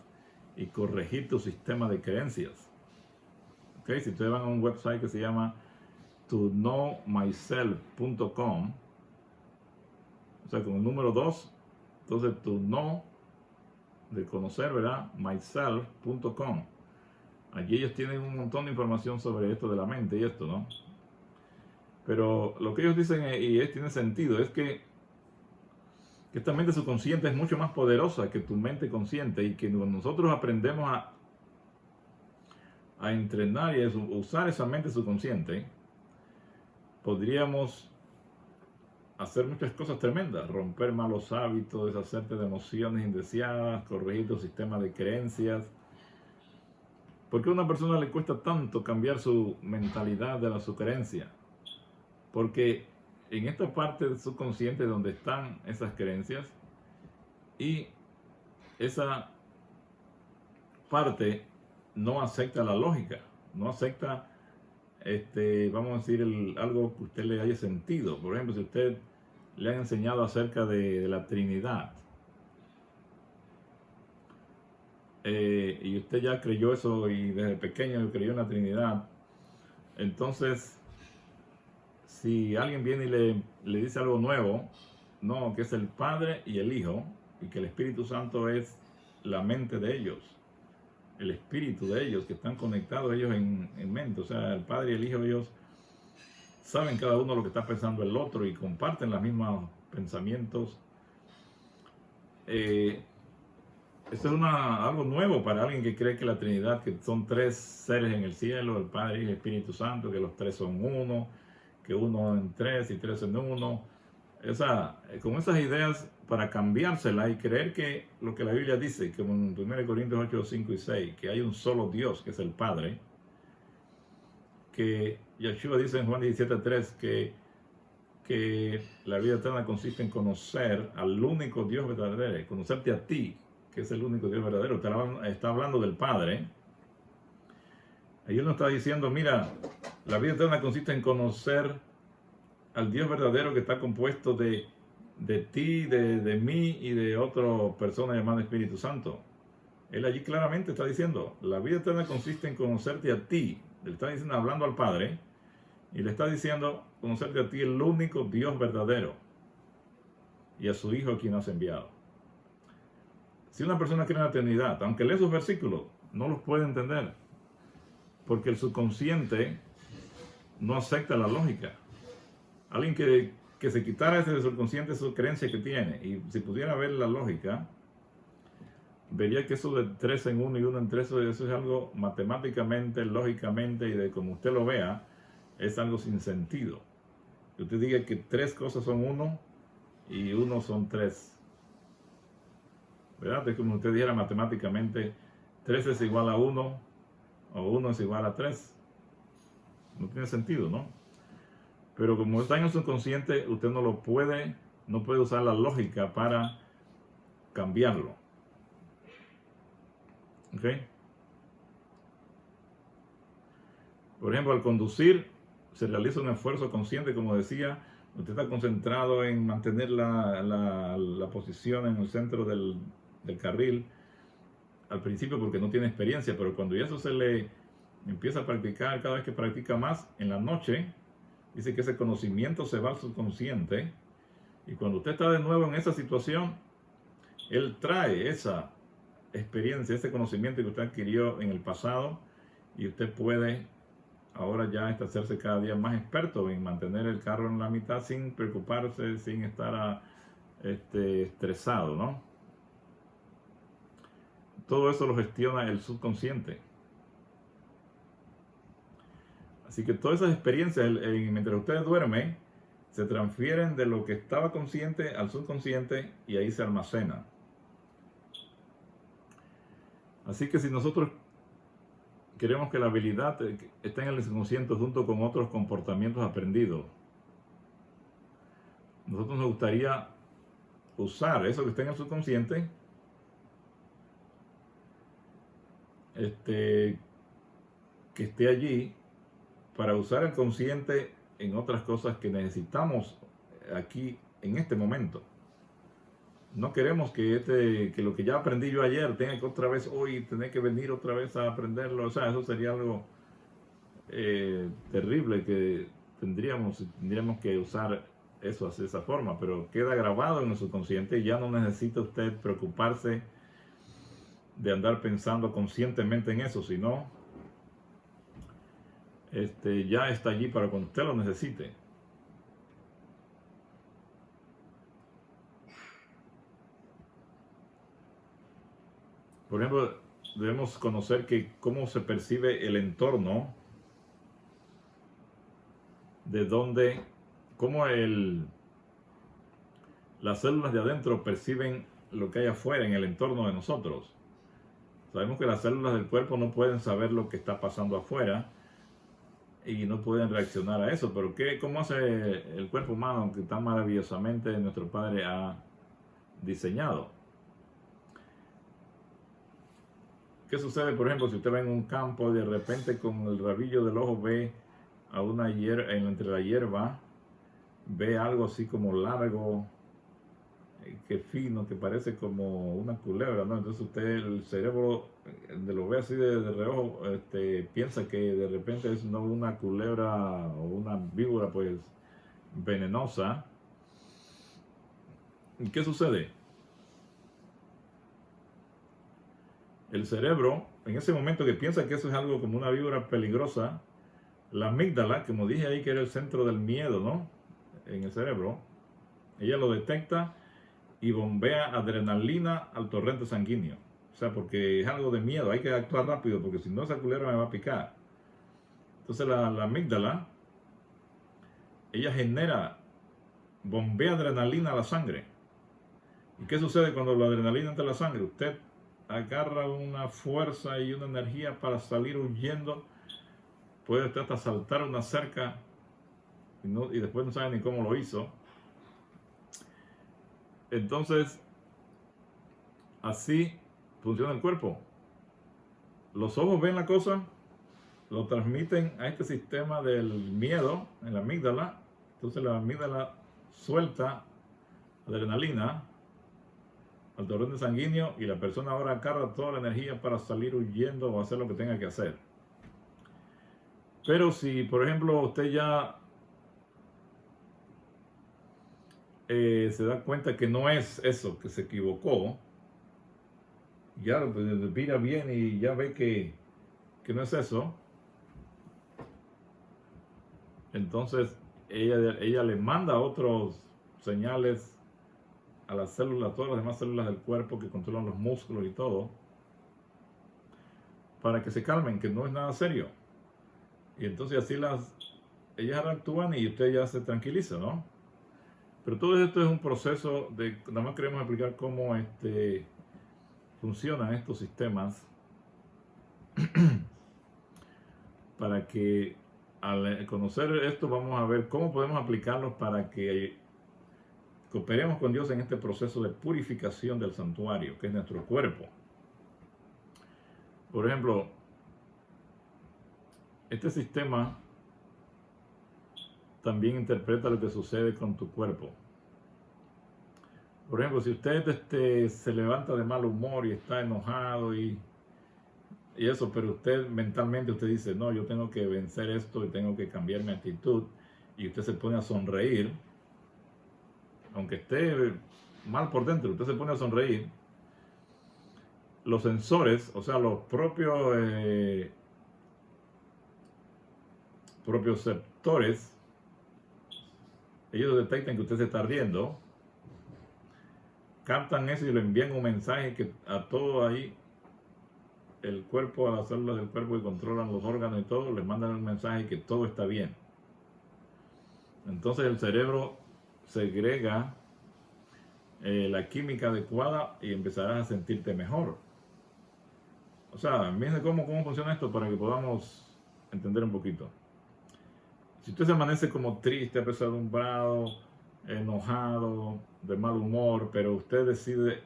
y corregir tu sistema de creencias. Okay, si ustedes van a un website que se llama toknowmyself.com, o sea, con el número 2, entonces to know, de conocer, ¿verdad? myself.com. Allí ellos tienen un montón de información sobre esto de la mente y esto, ¿no? Pero lo que ellos dicen, tiene sentido, es que esta mente subconsciente es mucho más poderosa que tu mente consciente y que nosotros aprendemos a entrenar y a usar esa mente subconsciente, podríamos hacer muchas cosas tremendas, romper malos hábitos, deshacerte de emociones indeseadas, corregir tu sistema de creencias. ¿Por qué a una persona le cuesta tanto cambiar su mentalidad de su creencia? Porque en esta parte del subconsciente donde están esas creencias, y esa parte no acepta la lógica, no acepta, vamos a decir, algo que usted le haya sentido. Por ejemplo, si usted le han enseñado acerca de la Trinidad, y usted ya creyó eso y desde pequeño creyó en la Trinidad, entonces si alguien viene y le dice algo nuevo, no, que es el Padre y el Hijo, y que el Espíritu Santo es la mente de ellos, el espíritu de ellos, que están conectados ellos en mente, o sea, el Padre y el Hijo, ellos saben cada uno lo que está pensando el otro y comparten los mismos pensamientos. Esto es algo nuevo para alguien que cree que la Trinidad, que son tres seres en el cielo, el Padre y el Espíritu Santo, que los tres son uno, que uno en tres y tres en uno. Con esas ideas, para cambiárselas y creer que lo que la Biblia dice, que en 1 Corintios 8, 5 y 6, que hay un solo Dios, que es el Padre, que Yeshua dice en Juan 17, 3, que la vida eterna consiste en conocer al único Dios verdadero, conocerte a ti, que es el único Dios verdadero. Está hablando del Padre. Ahí él nos está diciendo, mira, la vida eterna consiste en conocer al Dios verdadero que está compuesto de ti, de mí y de otra persona llamada Espíritu Santo. Él allí claramente está diciendo, la vida eterna consiste en conocerte a ti. Él está diciendo, hablando al Padre, Y le está diciendo, conocerte a ti el único Dios verdadero y a su Hijo a quien has enviado. Si una persona cree en la eternidad, aunque lee esos versículos, no los puede entender, porque el subconsciente no acepta la lógica. Alguien que se quitara ese subconsciente, su creencia que tiene, y si pudiera ver la lógica, vería que eso de 3 en 1 y 1 en 3, eso es algo matemáticamente, lógicamente, y de como usted lo vea, es algo sin sentido. Que usted diga que 3 cosas son 1 y 1 son 3. ¿Verdad? Es como usted dijera matemáticamente, 3 es igual a 1 o 1 es igual a 3. No tiene sentido, ¿no? Pero como está en el subconsciente, usted no puede usar la lógica para cambiarlo. ¿Ok? Por ejemplo, al conducir, se realiza un esfuerzo consciente, como decía, usted está concentrado en mantener la posición en el centro del carril al principio porque no tiene experiencia, pero cuando ya eso se le empieza a practicar, cada vez que practica más, en la noche, dice que ese conocimiento se va al subconsciente, y cuando usted está de nuevo en esa situación, él trae esa experiencia, ese conocimiento que usted adquirió en el pasado, y usted puede ahora ya hacerse cada día más experto en mantener el carro en la mitad sin preocuparse, sin estar estresado, ¿no? Todo eso lo gestiona el subconsciente. Así que todas esas experiencias, mientras usted duerme, se transfieren de lo que estaba consciente al subconsciente y ahí se almacena. Así que si nosotros queremos que la habilidad esté en el subconsciente junto con otros comportamientos aprendidos, nosotros nos gustaría usar eso que está en el subconsciente, que esté allí, para usar el consciente en otras cosas que necesitamos aquí en este momento. No queremos que lo que ya aprendí yo ayer tenga que otra vez hoy tener que venir otra vez a aprenderlo. O sea, eso sería algo terrible que tendríamos que usar eso de esa forma, pero queda grabado en el subconsciente y ya no necesita usted preocuparse de andar pensando conscientemente en eso, sino ya está allí para cuando usted lo necesite. Por ejemplo, debemos conocer cómo se percibe el entorno, de donde, cómo las células de adentro perciben lo que hay afuera en el entorno de nosotros. Sabemos que las células del cuerpo no pueden saber lo que está pasando afuera y no pueden reaccionar a eso, pero ¿cómo hace el cuerpo humano que tan maravillosamente nuestro Padre ha diseñado? ¿Qué sucede, por ejemplo, si usted va en un campo y de repente con el rabillo del ojo ve a una hierba, entre la hierba, ve algo así como largo, que fino, que parece como una culebra, ¿no? Entonces usted, el cerebro, de lo ve así de reojo, piensa que de repente es no una culebra o una víbora, pues, venenosa. ¿Y qué sucede? El cerebro, en ese momento que piensa que eso es algo como una víbora peligrosa, la amígdala, como dije ahí que era el centro del miedo, ¿no? En el cerebro, ella lo detecta y bombea adrenalina al torrente sanguíneo. O sea, porque es algo de miedo, hay que actuar rápido, porque si no esa culebra me va a picar. Entonces la amígdala, ella bombea adrenalina a la sangre. ¿Y qué sucede cuando la adrenalina entra a la sangre? Usted agarra una fuerza y una energía para salir huyendo. Puede usted hasta saltar una cerca y después no sabe ni cómo lo hizo. Entonces, así funciona el cuerpo. Los ojos ven la cosa, lo transmiten a este sistema del miedo en la amígdala. Entonces la amígdala suelta adrenalina al torrente sanguíneo y la persona ahora carga toda la energía para salir huyendo o hacer lo que tenga que hacer. Pero si, por ejemplo, usted ya se da cuenta que no es eso, que se equivocó, ya pues, mira bien y ya ve que no es eso, entonces ella le manda otros señales a las células, a todas las demás células del cuerpo que controlan los músculos y todo, para que se calmen, que no es nada serio. Y entonces así ellas actúan y usted ya se tranquiliza, ¿no? Pero todo esto es un proceso de, nada más queremos explicar cómo funcionan estos sistemas para que al conocer esto vamos a ver cómo podemos aplicarlos para que cooperemos con Dios en este proceso de purificación del santuario, que es nuestro cuerpo. Por ejemplo, este sistema también interpreta lo que sucede con tu cuerpo. Por ejemplo, si usted se levanta de mal humor y está enojado y eso, pero usted mentalmente usted dice, no, yo tengo que vencer esto y tengo que cambiar mi actitud, y usted se pone a sonreír, aunque esté mal por dentro, usted se pone a sonreír, los sensores, o sea, los propioceptores, ellos detectan que usted se está riendo, captan eso y le envían un mensaje que a todo ahí, el cuerpo, a las células del cuerpo que controlan los órganos y todo, les mandan un mensaje que todo está bien. Entonces el cerebro segrega la química adecuada y empezarás a sentirte mejor. O sea, miren cómo funciona esto para que podamos entender un poquito. Si usted se amanece como triste, apesadumbrado, enojado, de mal humor, pero usted decide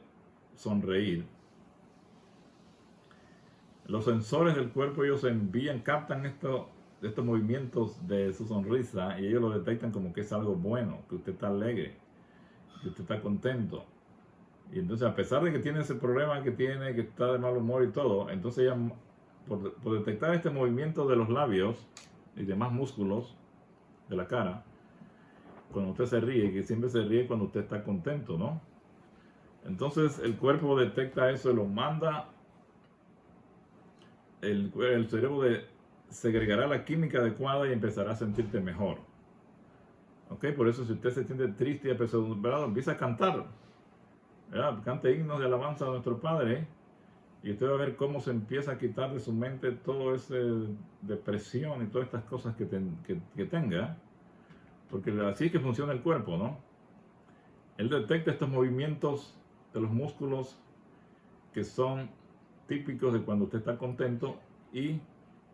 sonreír, los sensores del cuerpo ellos captan estos movimientos de su sonrisa y ellos lo detectan como que es algo bueno, que usted está alegre, que usted está contento. Y entonces, a pesar de que tiene ese problema que tiene, que está de mal humor y todo, entonces ella, por detectar este movimiento de los labios y demás músculos de la cara, cuando usted se ríe, que siempre se ríe cuando usted está contento, ¿no? Entonces el detecta eso y lo manda, el cerebro segregará la química adecuada y empezará a sentirte mejor. ¿Ok? Por eso si usted se siente triste y apesadumbrado, empieza a cantar, ¿verdad? Cante himnos de alabanza a nuestro Padre y usted va a ver cómo se empieza a quitar de su mente toda esa depresión y todas estas cosas que tenga, porque así es que funciona el cuerpo, ¿no? Él detecta estos movimientos de los músculos que son típicos de cuando usted está contento y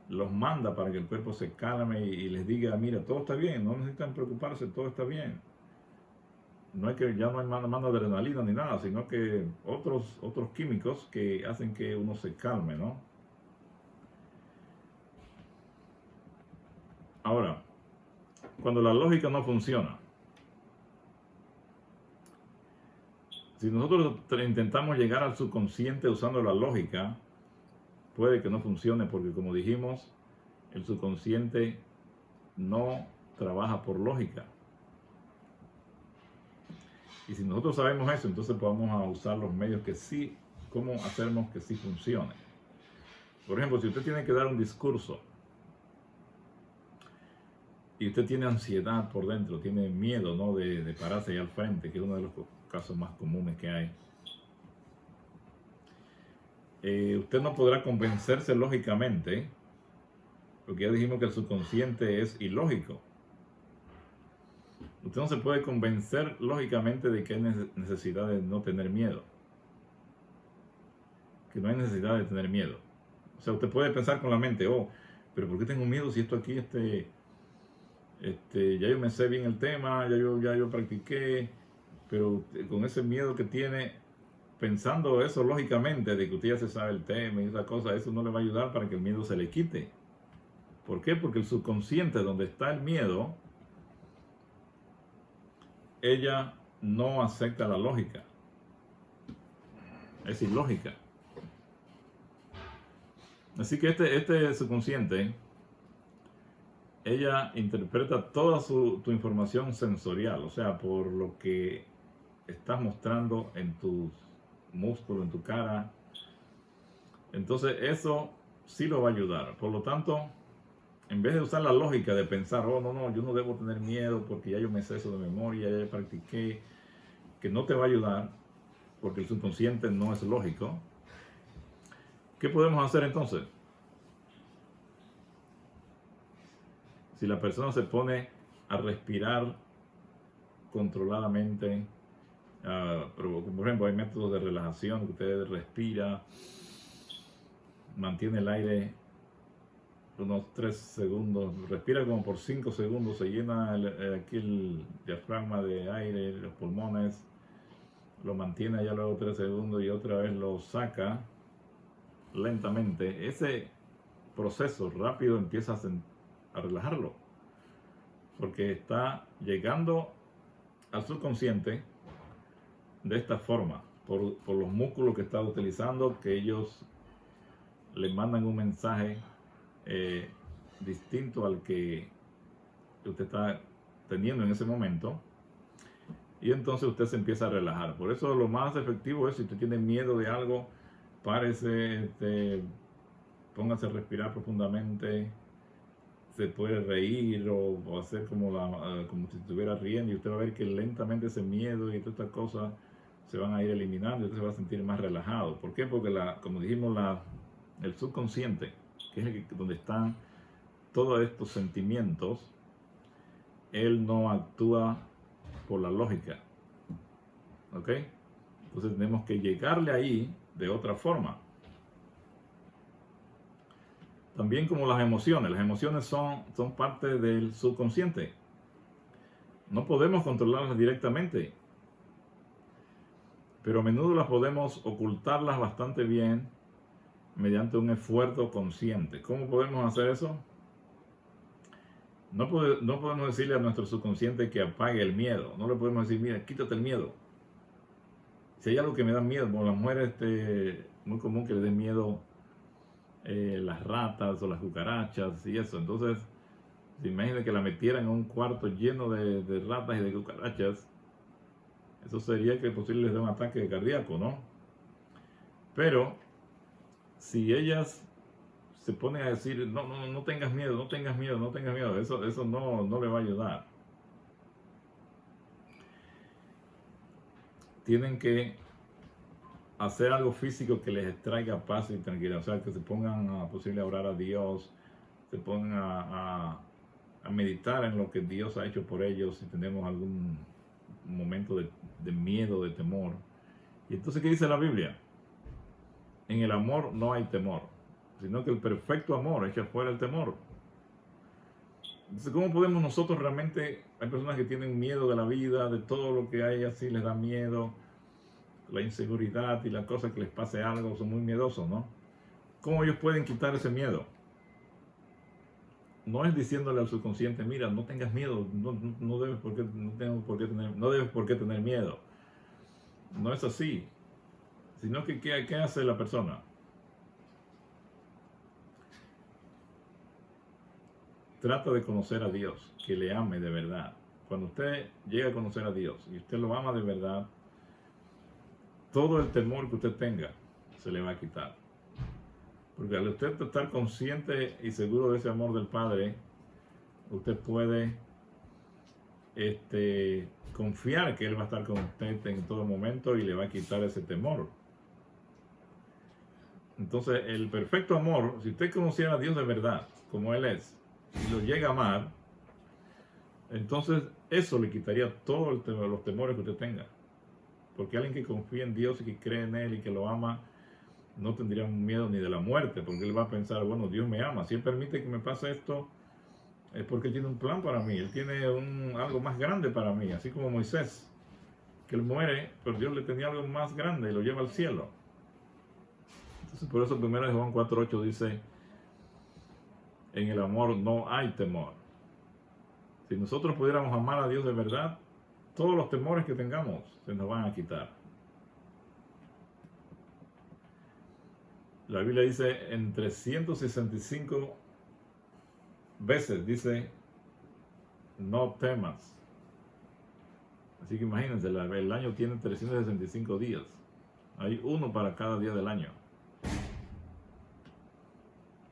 los manda para que el cuerpo se calme y les diga, mira, todo está bien, no necesitan preocuparse, todo está bien. Ya no hay manda adrenalina ni nada, sino que otros químicos que hacen que uno se calme, ¿no? Ahora, cuando la lógica no funciona, si nosotros intentamos llegar al subconsciente usando la lógica, puede que no funcione porque, como dijimos, el subconsciente no trabaja por lógica. Y si nosotros sabemos eso, entonces vamos a usar los medios que sí, cómo hacemos que sí funcione. Por ejemplo, si usted tiene que dar un discurso y usted tiene ansiedad por dentro, tiene miedo, ¿no?, de pararse ahí al frente, que es uno de los casos más comunes que hay, usted no podrá convencerse lógicamente, porque ya dijimos que el subconsciente es ilógico. Usted no se puede convencer lógicamente de que hay necesidad de no tener miedo, que no hay necesidad de tener miedo. O sea, usted puede pensar con la mente, oh, pero ¿por qué tengo miedo si esto aquí, ya yo me sé bien el tema, ya yo practiqué, pero con ese miedo que tiene, pensando eso lógicamente, de que usted ya se sabe el tema y esa cosa, eso no le va a ayudar para que el miedo se le quite. ¿Por qué? Porque el subconsciente, donde está el miedo, ella no acepta la lógica. Es ilógica. Así que este subconsciente ella interpreta toda tu información sensorial, o sea, por lo que estás mostrando en tus músculos, en tu cara. Entonces eso sí lo va a ayudar. Por lo tanto, en vez de usar la lógica de pensar, oh, no, yo no debo tener miedo porque ya yo me sé eso de memoria, ya practiqué, que no te va a ayudar porque el subconsciente no es lógico. ¿Qué podemos hacer entonces? Si la persona se pone a respirar controladamente, por ejemplo, hay métodos de relajación que usted respira, mantiene el aire unos 3 segundos, respira como por 5 segundos, se llena aquí el diafragma de aire, los pulmones, lo mantiene allá luego 3 segundos y otra vez lo saca lentamente. Ese proceso rápido empieza a relajarlo, porque está llegando al subconsciente de esta forma, por los músculos que está utilizando, que ellos le mandan un mensaje distinto al que usted está teniendo en ese momento, y entonces usted se empieza a relajar. Por eso lo más efectivo es, si usted tiene miedo de algo, párese, póngase a respirar profundamente, se puede reír o hacer como si estuviera riendo, y usted va a ver que lentamente ese miedo y todas estas cosas se van a ir eliminando y usted se va a sentir más relajado. ¿Por qué? Porque como dijimos, el subconsciente, que es donde están todos estos sentimientos, él no actúa por la lógica. ¿Ok? Entonces tenemos que llegarle ahí de otra forma. También como las emociones son parte del subconsciente. No podemos controlarlas directamente, pero a menudo las podemos ocultarlas bastante bien mediante un esfuerzo consciente. ¿Cómo podemos hacer eso? No podemos decirle a nuestro subconsciente que apague el miedo. No le podemos decir, mira, quítate el miedo. Si hay algo que me da miedo, como las mujeres, muy común que les dé miedo las ratas o las cucarachas y eso. Entonces, se imagina que la metieran en un cuarto lleno de ratas y de cucarachas. Eso sería que posible les dé un ataque cardíaco, ¿no? Pero si ellas se ponen a decir, no tengas miedo, no tengas miedo, no tengas miedo, eso no le va a ayudar. Tienen que hacer algo físico que les traiga paz y tranquilidad. O sea, que se pongan a posible a orar a Dios, se pongan a meditar en lo que Dios ha hecho por ellos, si tenemos algún momento de miedo, de temor. Y entonces, ¿qué dice la Biblia? En el amor no hay temor, sino que el perfecto amor echa fuera el temor. Entonces, ¿cómo podemos nosotros realmente? Hay personas que tienen miedo de la vida, de todo lo que hay, así les da miedo, la inseguridad y las cosas que les pase algo, son muy miedosos, ¿no? ¿Cómo ellos pueden quitar ese miedo? No es diciéndole al subconsciente, mira, no tengas miedo, no debes por qué tener miedo. No es así. Sino que ¿qué hace la persona? Trata de conocer a Dios, que le ame de verdad. Cuando usted llega a conocer a Dios y usted lo ama de verdad, todo el temor que usted tenga se le va a quitar. Porque al usted estar consciente y seguro de ese amor del Padre, usted puede confiar que Él va a estar con usted en todo momento y le va a quitar ese temor. Entonces, el perfecto amor, si usted conociera a Dios de verdad, como Él es, y lo llega a amar, entonces eso le quitaría todos los temores que usted tenga. Porque alguien que confía en Dios y que cree en Él y que lo ama, no tendría miedo ni de la muerte, porque Él va a pensar, bueno, Dios me ama. Si Él permite que me pase esto, es porque Él tiene un plan para mí. Él tiene algo más grande para mí. Así como Moisés, que él muere, pero Dios le tenía algo más grande y lo lleva al cielo. Entonces, por eso 1 Juan 4:8 dice, en el amor no hay temor. Si nosotros pudiéramos amar a Dios de verdad, todos los temores que tengamos se nos van a quitar. La Biblia dice en 365 veces dice, no temas. Así que imagínense, el año tiene 365 días. Hay uno para cada día del año.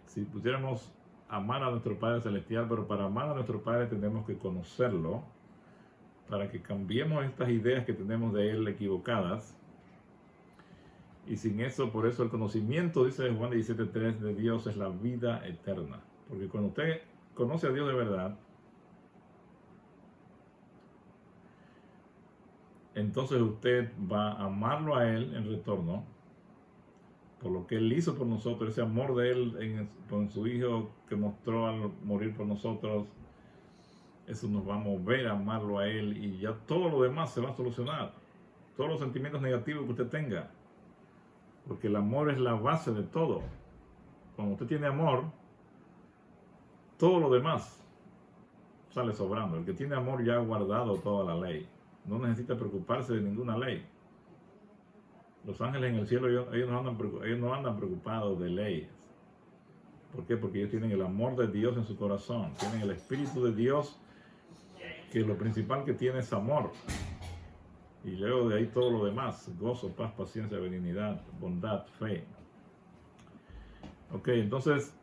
Si pudiéramos amar a nuestro Padre Celestial, pero para amar a nuestro Padre tenemos que conocerlo, para que cambiemos estas ideas que tenemos de Él equivocadas. Y sin eso, por eso el conocimiento, dice Juan 17:3, de Dios es la vida eterna. Porque cuando usted conoce a Dios de verdad, entonces usted va a amarlo a Él en retorno, por lo que Él hizo por nosotros, ese amor de Él con su Hijo que mostró al morir por nosotros. Eso nos va a mover a amarlo a Él, y ya todo lo demás se va a solucionar. Todos los sentimientos negativos que usted tenga. Porque el amor es la base de todo. Cuando usted tiene amor, todo lo demás sale sobrando. El que tiene amor ya ha guardado toda la ley. No necesita preocuparse de ninguna ley. Los ángeles en el cielo, ellos no andan preocupados de leyes. ¿Por qué? Porque ellos tienen el amor de Dios en su corazón. Tienen el Espíritu de Dios, que lo principal que tiene es amor. Y luego de ahí todo lo demás: gozo, paz, paciencia, benignidad, bondad, fe. Ok, entonces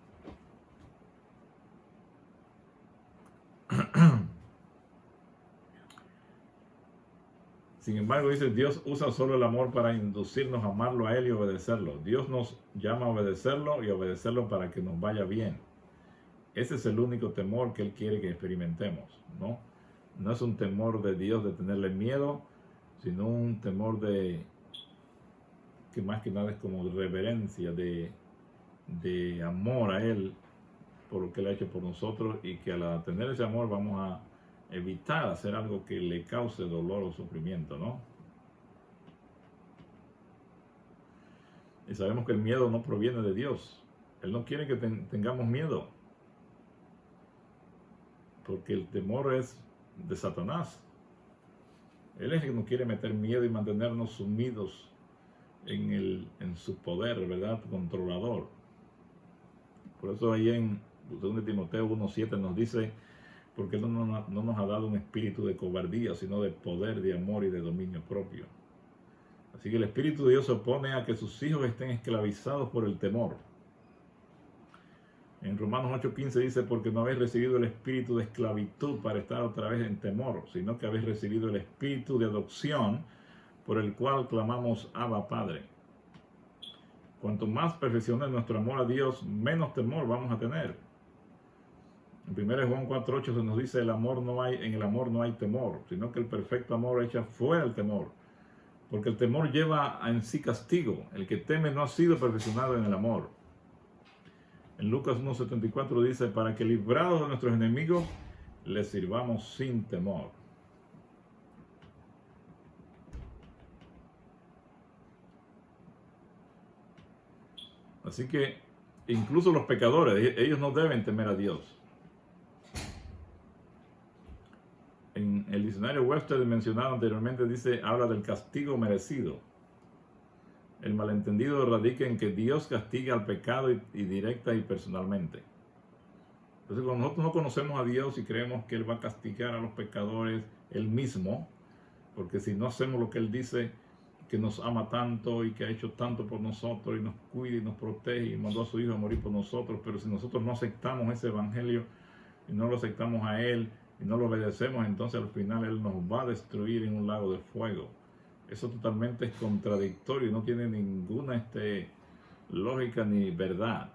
sin embargo, dice, Dios usa solo el amor para inducirnos a amarlo a Él y obedecerlo. Dios nos llama a obedecerlo y obedecerlo para que nos vaya bien. Ese es el único temor que Él quiere que experimentemos, ¿no? No es un temor de Dios de tenerle miedo, sino un temor que más que nada es como de reverencia, de amor a Él por lo que Él ha hecho por nosotros, y que al tener ese amor vamos a evitar hacer algo que le cause dolor o sufrimiento, ¿no? Y sabemos que el miedo no proviene de Dios. Él no quiere que tengamos miedo, porque el temor es de Satanás. Él es el que nos quiere meter miedo y mantenernos sumidos en su poder, ¿verdad? Controlador. Por eso ahí en 2 Timoteo 1:7 nos dice, porque Él no nos ha dado un espíritu de cobardía, sino de poder, de amor y de dominio propio. Así que el Espíritu de Dios se opone a que sus hijos estén esclavizados por el temor. En Romanos 8:15 dice, porque no habéis recibido el espíritu de esclavitud para estar otra vez en temor, sino que habéis recibido el espíritu de adopción, por el cual clamamos Abba, Padre. Cuanto más perfeccionemos nuestro amor a Dios, menos temor vamos a tener. En 1 Juan 4:8 se nos dice, en el amor no hay temor, sino que el perfecto amor echa fuera el temor, porque el temor lleva en sí castigo. El que teme no ha sido perfeccionado en el amor. En Lucas 1:74 dice, para que librados de nuestros enemigos, les sirvamos sin temor. Así que incluso los pecadores, ellos no deben temer a Dios. En el diccionario Webster mencionado anteriormente habla del castigo merecido. El malentendido radica en que Dios castiga al pecado y directa y personalmente. Entonces, cuando nosotros no conocemos a Dios y creemos que Él va a castigar a los pecadores Él mismo, porque si no hacemos lo que Él dice, que nos ama tanto y que ha hecho tanto por nosotros y nos cuida y nos protege y mandó a su Hijo a morir por nosotros, pero si nosotros no aceptamos ese evangelio y no lo aceptamos a Él y no lo obedecemos, entonces al final Él nos va a destruir en un lago de fuego. Eso totalmente es contradictorio y no tiene ninguna lógica ni verdad.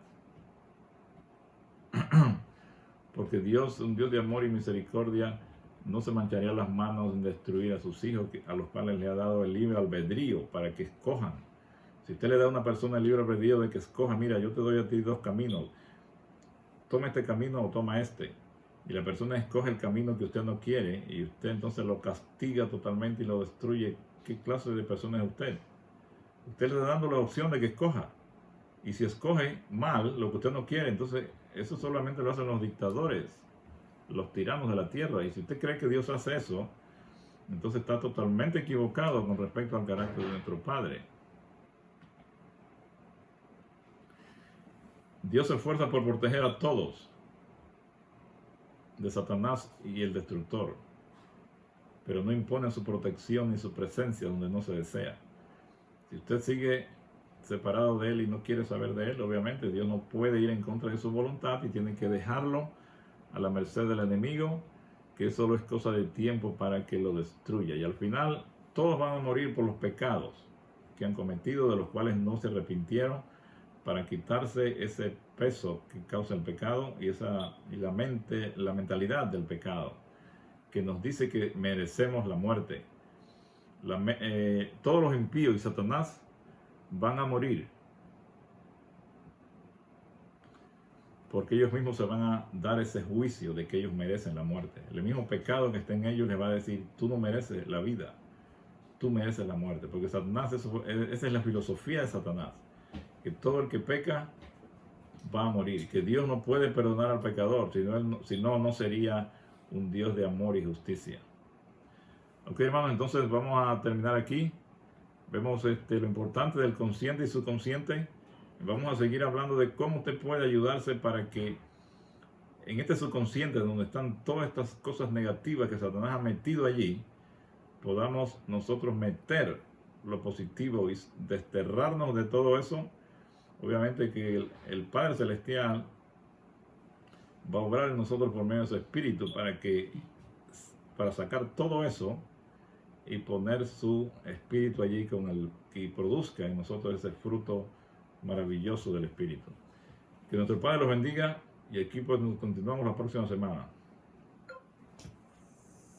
Porque Dios, un Dios de amor y misericordia, no se mancharía las manos en destruir a sus hijos, a los cuales le ha dado el libre albedrío para que escojan. Si usted le da a una persona el libre albedrío de que escoja, mira, yo te doy a ti 2 caminos, toma este camino o toma este, y la persona escoge el camino que usted no quiere, y usted entonces lo castiga totalmente y lo destruye, ¿qué clase de persona es usted? Usted le está dando la opción de que escoja, y si escoge mal lo que usted no quiere, entonces eso solamente lo hacen los dictadores, los tiranos de la tierra. Y si usted cree que Dios hace eso, entonces está totalmente equivocado con respecto al carácter de nuestro Padre. Dios se esfuerza por proteger a todos, de Satanás y el destructor, pero no impone su protección ni su presencia donde no se desea. Si usted sigue separado de él y no quiere saber de él, obviamente Dios no puede ir en contra de su voluntad y tiene que dejarlo a la merced del enemigo, que solo es cosa de tiempo para que lo destruya. Y al final todos van a morir por los pecados que han cometido, de los cuales no se arrepintieron, para quitarse ese peso que causa el pecado y la mentalidad del pecado, que nos dice que merecemos la muerte. Todos los impíos y Satanás van a morir, porque ellos mismos se van a dar ese juicio de que ellos merecen la muerte. El mismo pecado que está en ellos les va a decir: tú no mereces la vida, tú mereces la muerte. Porque Satanás, esa es la filosofía de Satanás, que todo el que peca va a morir, que Dios no puede perdonar al pecador, si no sería un Dios de amor y justicia. Ok, hermanos, entonces vamos a terminar aquí. Vemos lo importante del consciente y subconsciente. Vamos a seguir hablando de cómo usted puede ayudarse para que en este subconsciente, donde están todas estas cosas negativas que Satanás ha metido allí, podamos nosotros meter lo positivo y desterrarnos de todo eso. Obviamente que el Padre Celestial va a obrar en nosotros por medio de su Espíritu para sacar todo eso y poner su Espíritu allí que produzca en nosotros ese fruto maravilloso del Espíritu. Que nuestro Padre los bendiga, y aquí pues continuamos la próxima semana.